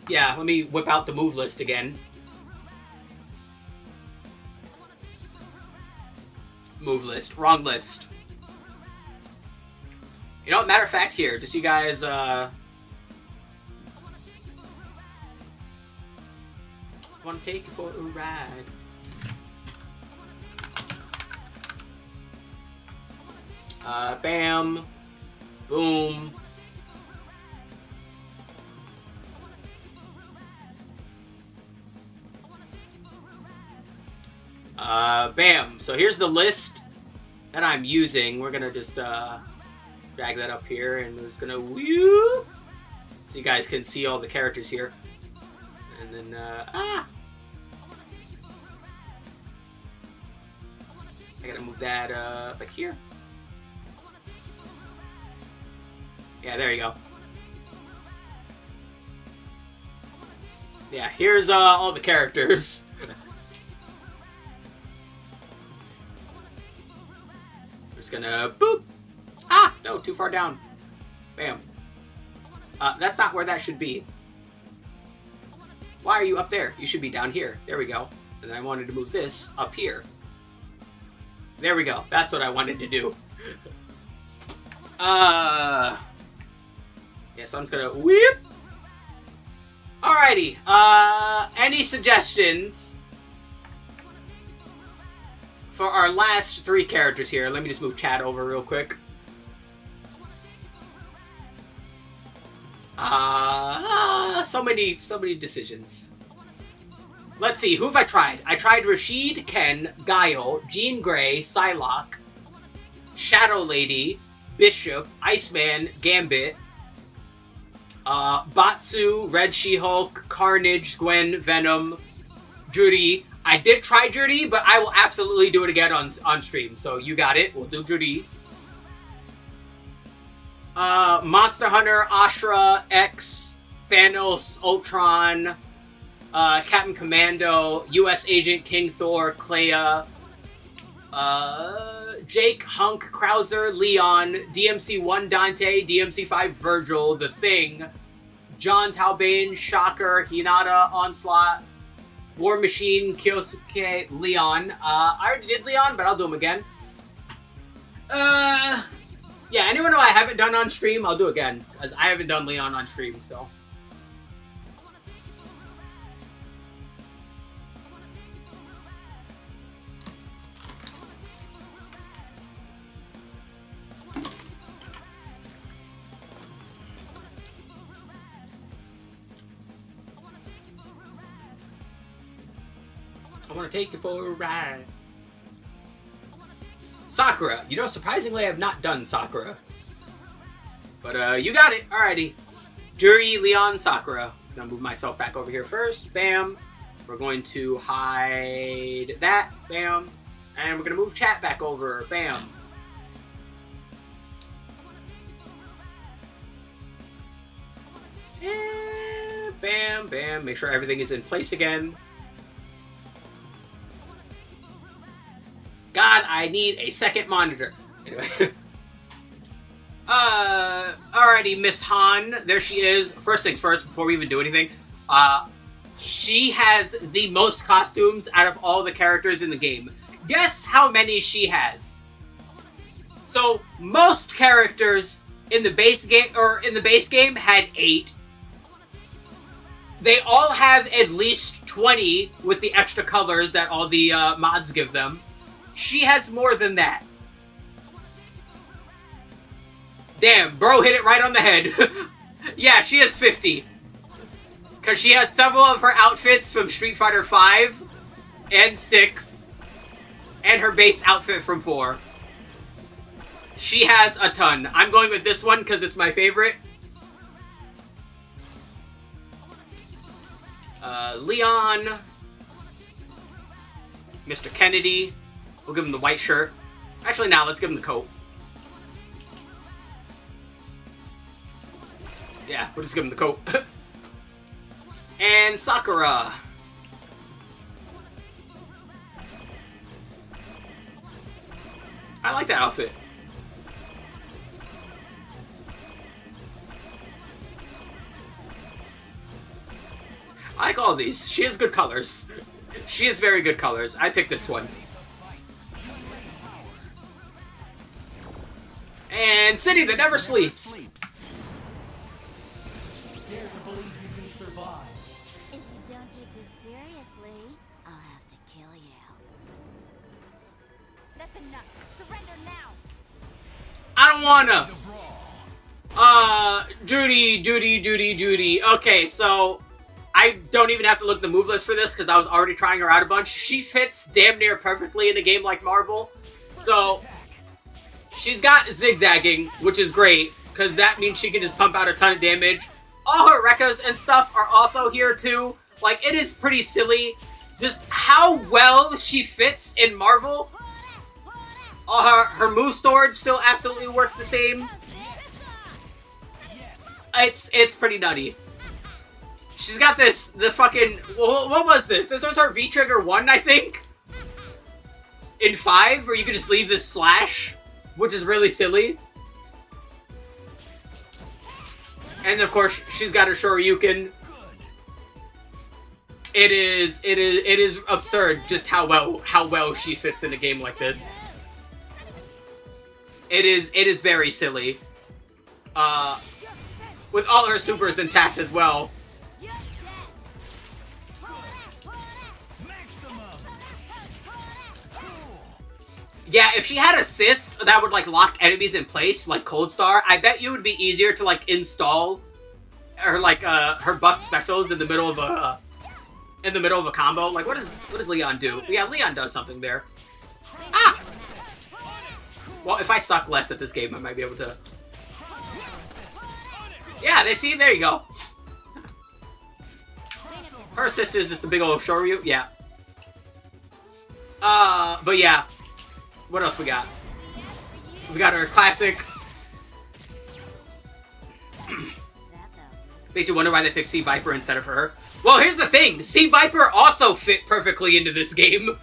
Yeah, let me whip out the move list again. Move list. Wrong list. You know what? Matter of fact here, just so you guys, wanna take you for a ride. Bam. Boom. Bam. So here's the list that I'm using. We're gonna just drag that up here, and we're just gonna whoo, so you guys can see all the characters here. And then I gotta move that like here. Yeah, there you go. Yeah, here's all the characters. We're just gonna boop. Ah, no, too far down. Bam. That's not where that should be. Why are you up there? You should be down here. There we go. And I wanted to move this up here. There we go. That's what I wanted to do. Yeah, so I'm just gonna whip. Alrighty. Any suggestions for our last 3 characters here? Let me just move chat over real quick. So many decisions. Let's see, who have I tried? I tried Rashid, Ken, Guile, Jean Grey, Psylocke, Shadow Lady, Bishop, Iceman, Gambit, Batsu, Red She-Hulk, Carnage, Gwen, Venom, Judy. I did try Judy, but I will absolutely do it again on stream. So you got it. We'll do Judy. Monster Hunter, Ashra, X, Thanos, Ultron, Captain Commando, U.S. Agent, King Thor, Clea, Jake, Hunk, Krauser, Leon, DMC1 Dante, DMC5 Virgil, The Thing, John Talbane, Shocker, Hinata, Onslaught, War Machine, Kyosuke, Leon. I already did Leon, but I'll do him again. Yeah, anyone who I haven't done on stream, I'll do again, because I haven't done Leon on stream, so. I want to take you for a ride. Sakura. You know, surprisingly, I have not done Sakura. But, you got it. Alrighty. Juri, Leon, Sakura. I'm gonna move myself back over here first. Bam. We're going to hide that. Bam. And we're gonna move chat back over. Bam. And bam, bam. Make sure everything is in place again. God, I need a second monitor. Anyway. Alrighty, Miss Han. There she is. First things first, before we even do anything. She has the most costumes out of all the characters in the game. Guess how many she has. So, most characters in the base game, had 8. They all have at least 20 with the extra colors that all the mods give them. She has more than that. Damn, bro hit it right on the head. Yeah, she has 50. Because she has several of her outfits from Street Fighter 5 and 6. And her base outfit from 4. She has a ton. I'm going with this one because it's my favorite. Leon. Mr. Kennedy. We'll give him the white shirt. Actually, now let's give him the coat. Yeah, we'll just give him the coat. And Sakura. I like that outfit. I like all these. She has good colors. She has very good colors. I picked this one. And City That Never Sleeps. Dare to believe you can survive. If you don't take this seriously, I'll have to kill you. That's enough. Surrender now. I don't wanna. Judy. Okay, so I don't even have to look at the move list for this because I was already trying her out a bunch. She fits damn near perfectly in a game like Marvel. So she's got zigzagging, which is great because that means she can just pump out a ton of damage. All her Rekkas and stuff are also here too. Like, it is pretty silly just how well she fits in Marvel. Her move storage still absolutely works the same. It's pretty nutty. She's got the fucking, what was this? This was her V-Trigger 1, I think? In 5, where you could just leave this slash, which is really silly. And of course, she's got her Shoryuken. It is absurd just how well she fits in a game like this. It is very silly. With all her supers intact as well. Yeah, if she had assist that would like lock enemies in place, like Cold Star, I bet you would be easier to like install her like her buffed specials in the middle of a combo. Like, what does Leon do? Yeah, Leon does something there. Ah! Well, if I suck less at this game, I might be able to. Yeah, there you go. Her assist is just a big old Shoryu. Yeah. But yeah. What else we got? We got our classic. Makes you wonder why they picked Sea Viper instead of her. Well, here's the thing. Sea Viper also fit perfectly into this game.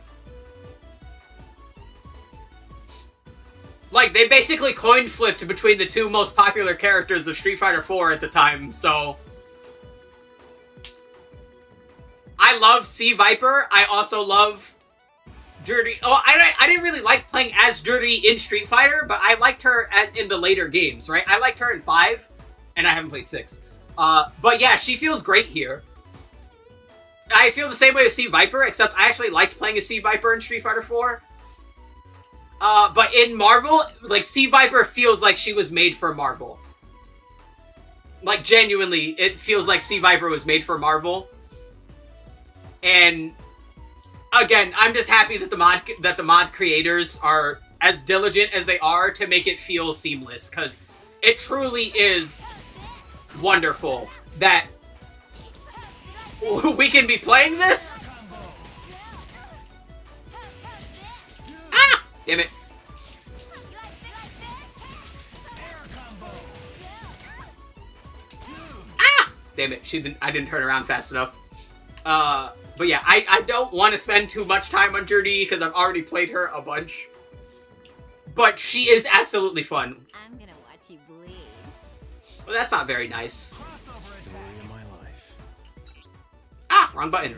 Like, they basically coin flipped between the two most popular characters of Street Fighter 4 at the time, so. I love Sea Viper. I also love Dirty. Oh, I didn't really like playing as Dirty in Street Fighter, but I liked her in the later games, right? I liked her in 5, and I haven't played 6. But yeah, she feels great here. I feel the same way as Sea Viper, except I actually liked playing as Sea Viper in Street Fighter 4. But in Marvel, like, Sea Viper feels like she was made for Marvel. Like, genuinely, it feels like Sea Viper was made for Marvel. And again, I'm just happy that the mod creators are as diligent as they are to make it feel seamless, because it truly is wonderful that we can be playing this. Ah! Damn it. Ah! Damn it, I didn't turn around fast enough. But yeah, I don't want to spend too much time on Dirty because I've already played her a bunch. But she is absolutely fun. I'm gonna watch you bleed. Well, that's not very nice. Ah, wrong button.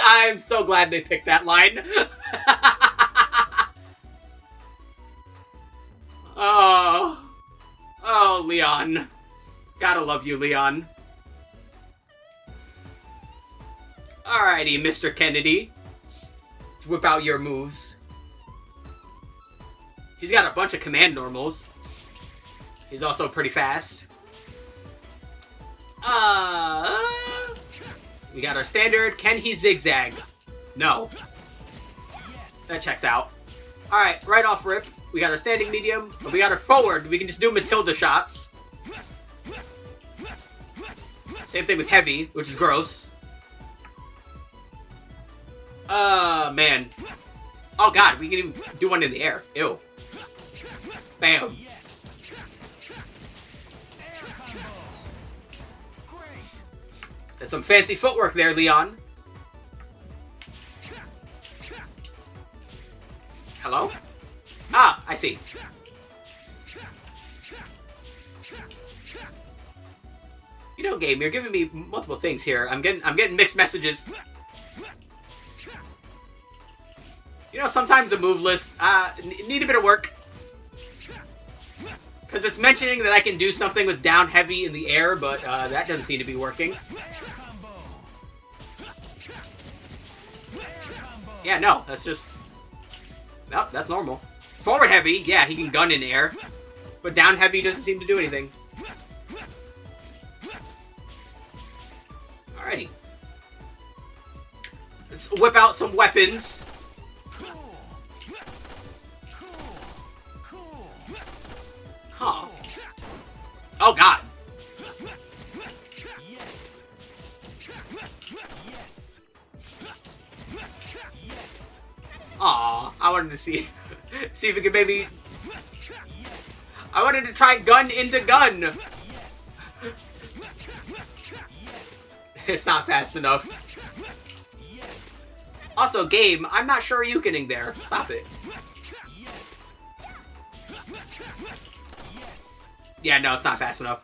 I'm so glad they picked that line. Oh, Leon. Gotta love you, Leon. Alrighty, Mr. Kennedy. Let's whip out your moves. He's got a bunch of command normals. He's also pretty fast. We got our standard. Can he zigzag? No. That checks out. Alright, right off rip. We got our standing medium. But we got our forward. We can just do Matilda shots. Same thing with heavy, which is gross. Man. Oh god, we can even do one in the air. Ew. Bam. That's some fancy footwork there, Leon. Hello? Ah, I see. You know, game, you're giving me multiple things here. I'm getting mixed messages. You know, sometimes the move list need a bit of work. Because it's mentioning that I can do something with down heavy in the air, but that doesn't seem to be working. Yeah, no, that's just Nope, that's normal. Forward heavy, yeah, he can gun in air. But down heavy doesn't seem to do anything. Alrighty. Let's whip out some weapons. Huh. Oh god. Aw, I wanted to see if we could maybe... I wanted to try gun into gun. It's not fast enough. Also, game, I'm not sure you getting there. Stop it. Yeah, no, it's not fast enough.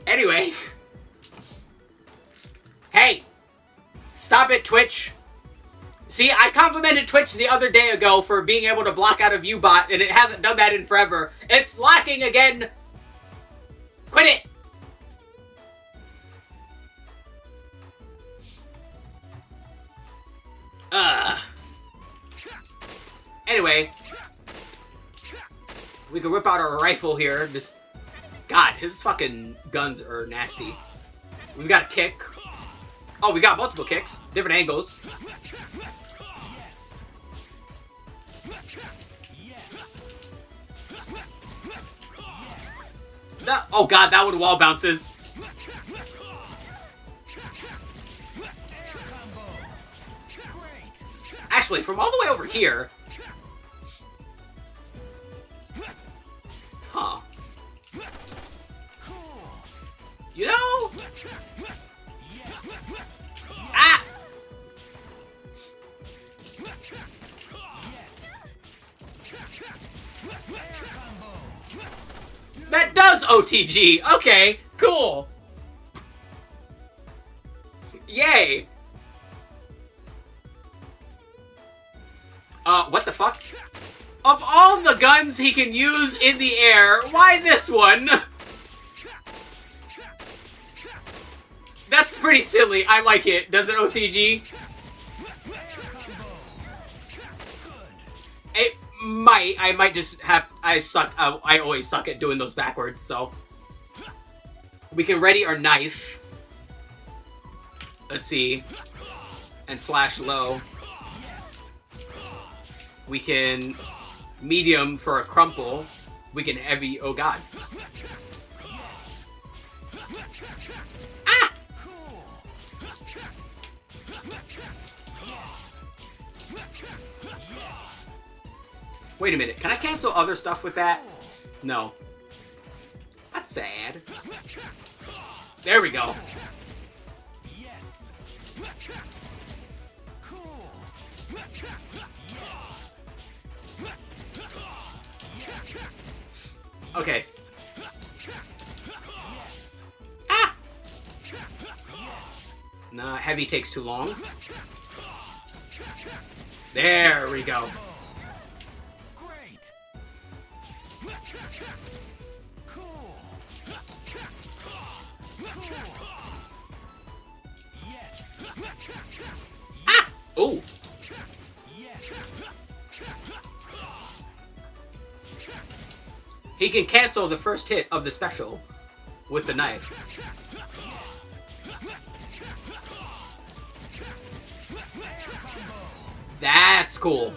Anyway. Hey! Stop it, Twitch. See, I complimented Twitch the other day ago for being able to block out a viewbot, and it hasn't done that in forever. It's lacking again! Quit it! Anyway. We can whip out our rifle here. Just... God, his fucking guns are nasty. We've got a kick. Oh, we got multiple kicks. Different angles. Oh god, that one wall bounces. Actually, from all the way over here... Huh. You know? Ah! That does OTG! Okay, cool! Yay! What the fuck? Of all the guns he can use in the air, why this one? That's pretty silly. I like it. Does it OTG? It might. I might just have... I suck. I always suck at doing those backwards, so... We can ready our knife. Let's see. And slash low. We can medium for a crumple. We can heavy... Oh, God. Ah! Wait a minute. Can I cancel other stuff with that? No. That's sad. There we go. Okay. Ah! Nah, heavy takes too long. There we go. Ah! Ooh. He can cancel the first hit of the special with the knife. That's cool.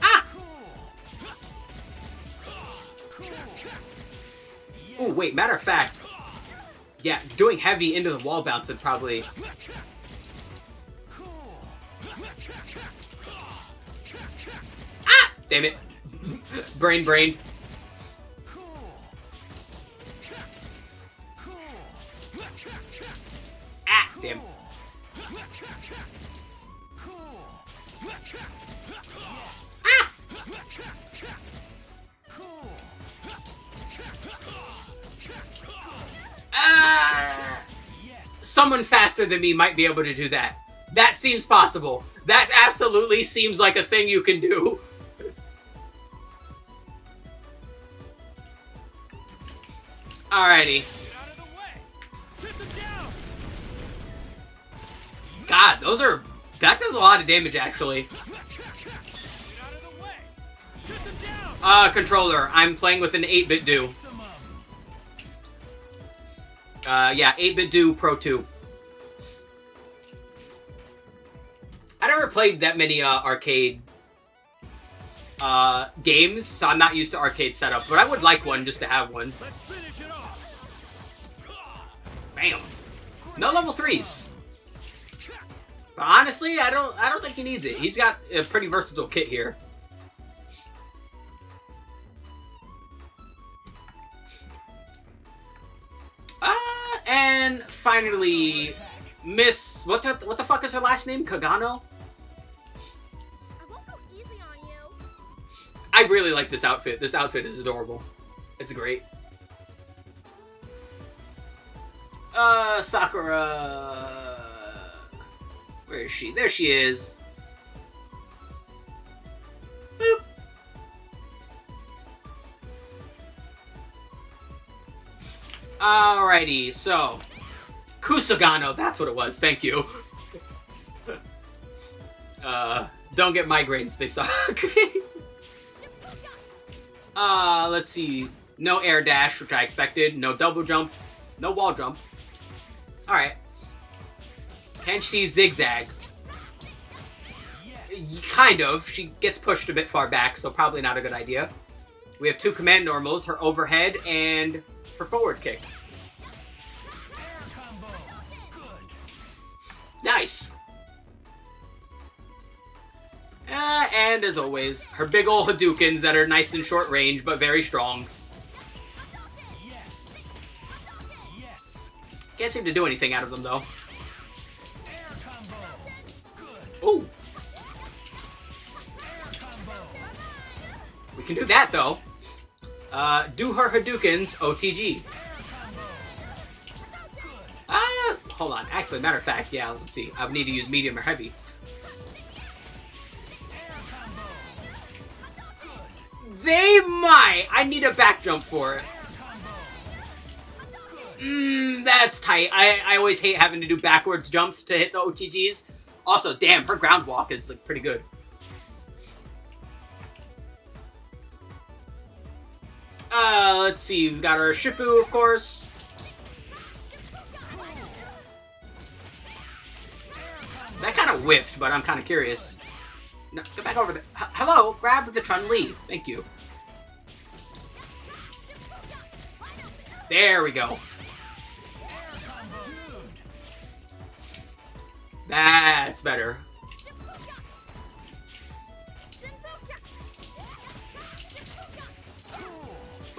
Ah! Ooh, wait, matter of fact, yeah, doing heavy into the wall bounce would probably... Ah! Damn it. Brain. Damn. Ah! Someone faster than me might be able to do that. That seems possible. That absolutely seems like a thing you can do. Alrighty. God, those are... That does a lot of damage, actually. Controller. I'm playing with an 8-bit do. Yeah, 8-bit do Pro 2. I never played that many, arcade, games, so I'm not used to arcade setup, but I would like one just to have one. Bam. No level 3s. But honestly, I don't think he needs it. He's got a pretty versatile kit here. And finally, Miss... What the fuck is her last name? Kagano? I won't go easy on you. I really like this outfit. This outfit is adorable. It's great. Sakura... Where is she? There she is. Boop. Alrighty, so... Kusagano, that's what it was. Thank you. Don't get migraines. They suck. Let's see. No air dash, which I expected. No double jump. No wall jump. Alright. Can she zigzag? Kind of. She gets pushed a bit far back, so probably not a good idea. We have 2 command normals, her overhead and her forward kick. Nice. And as always, her big ol' Hadoukens that are nice and short range, but very strong. Can't seem to do anything out of them, though. Ooh. We can do that, though. Do her Hadoukens OTG. Hold on. Actually, matter of fact, yeah, let's see. I would need to use medium or heavy. They might! I need a back jump for it. That's tight. I always hate having to do backwards jumps to hit the OTGs. Also, damn, her ground walk is like pretty good. Let's see. We've got our Shippu, of course. That kind of whiffed, but I'm kind of curious. No, get back over there. Hello, grab the Chun-Li. Thank you. There we go. That's better.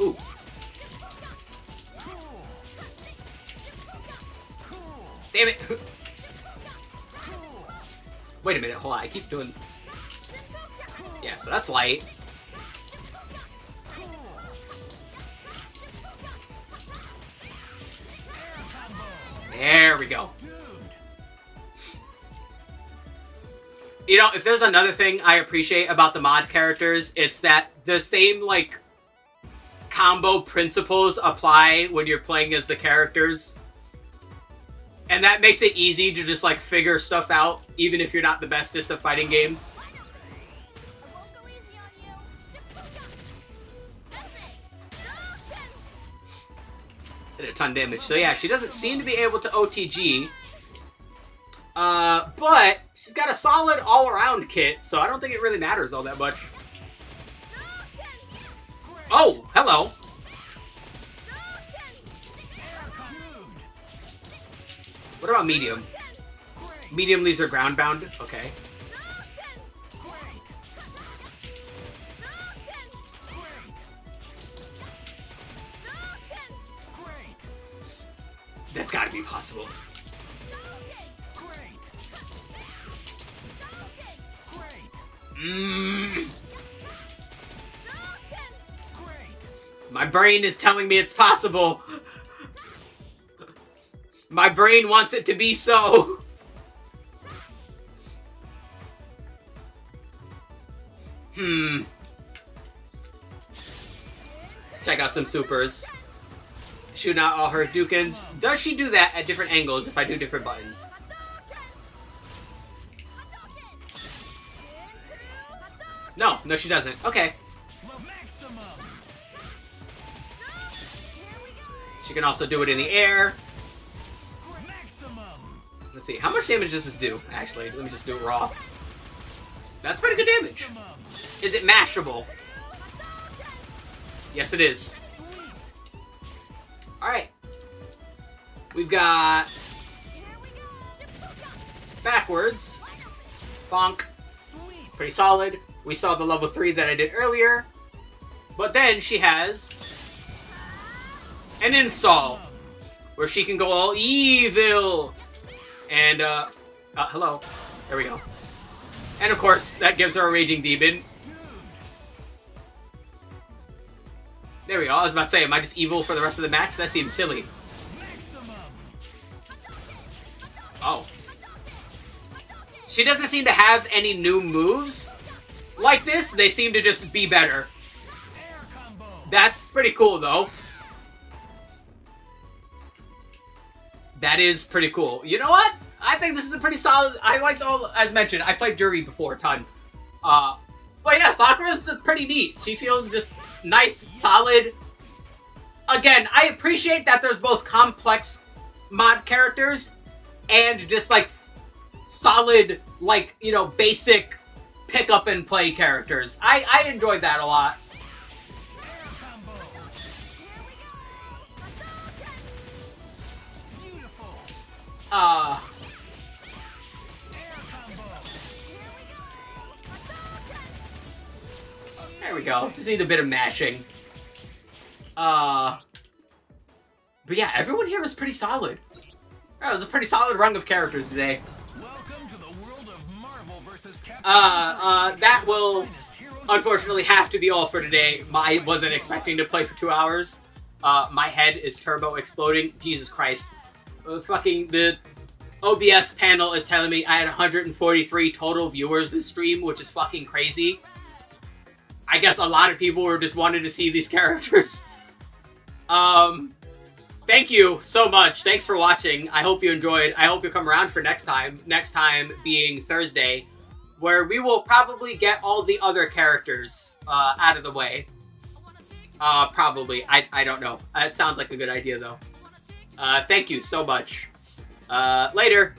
Ooh. Damn it. Wait a minute, hold on, I keep doing... Yeah, so that's light. There we go. You know, if there's another thing I appreciate about the mod characters, it's that the same, like, combo principles apply when you're playing as the characters. And that makes it easy to just, like, figure stuff out, even if you're not the bestest of fighting games. I won't go easy on you. Did a ton of damage. So yeah, she doesn't seem to be able to OTG. But she's got a solid all-around kit, so I don't think it really matters all that much. Oh, hello. What about medium? Medium leaves her ground bound? Okay. That's gotta be possible. My brain is telling me it's possible. My brain wants it to be so. Let's check out some supers. Shooting out all her Dukins. Does she do that at different angles if I do different buttons? No, she doesn't. Okay. She can also do it in the air. Let's see, how much damage does this do? Actually, let me just do it raw. That's pretty good damage. Is it mashable? Yes, it is. Alright. We've got... backwards. Bonk. Pretty solid. We saw the level 3 that I did earlier. But then she has... an install. Where she can go all evil. And, hello. There we go. And of course, that gives her a Raging Demon. There we go. I was about to say, am I just evil for the rest of the match? That seems silly. Oh. She doesn't seem to have any new moves like this. They seem to just be better. That's pretty cool, though. That is pretty cool. You know what? I think this is a pretty solid... I liked all... As mentioned, I played Jury before a ton. But yeah, Sakura's pretty neat. She feels just nice, solid. Again, I appreciate that there's both complex mod characters and just, like, solid, like, you know, basic pick-up-and-play characters. I enjoyed that a lot. There we go. Just need a bit of mashing. But yeah, everyone here is pretty solid. That was a pretty solid run of characters today. Welcome to the world of Marvel vs. Capcom. That will unfortunately have to be all for today. I wasn't expecting to play for 2 hours. My head is turbo exploding. Jesus Christ. Fucking the OBS panel is telling me I had 143 total viewers this stream, which is fucking crazy. I guess a lot of people were just wanting to see these characters. Thank you so much. Thanks for watching. I hope you enjoyed. I hope you come around for next time. Next time being Thursday, where we will probably get all the other characters out of the way. Probably. I don't know. It sounds like a good idea, though. Thank you so much. Later.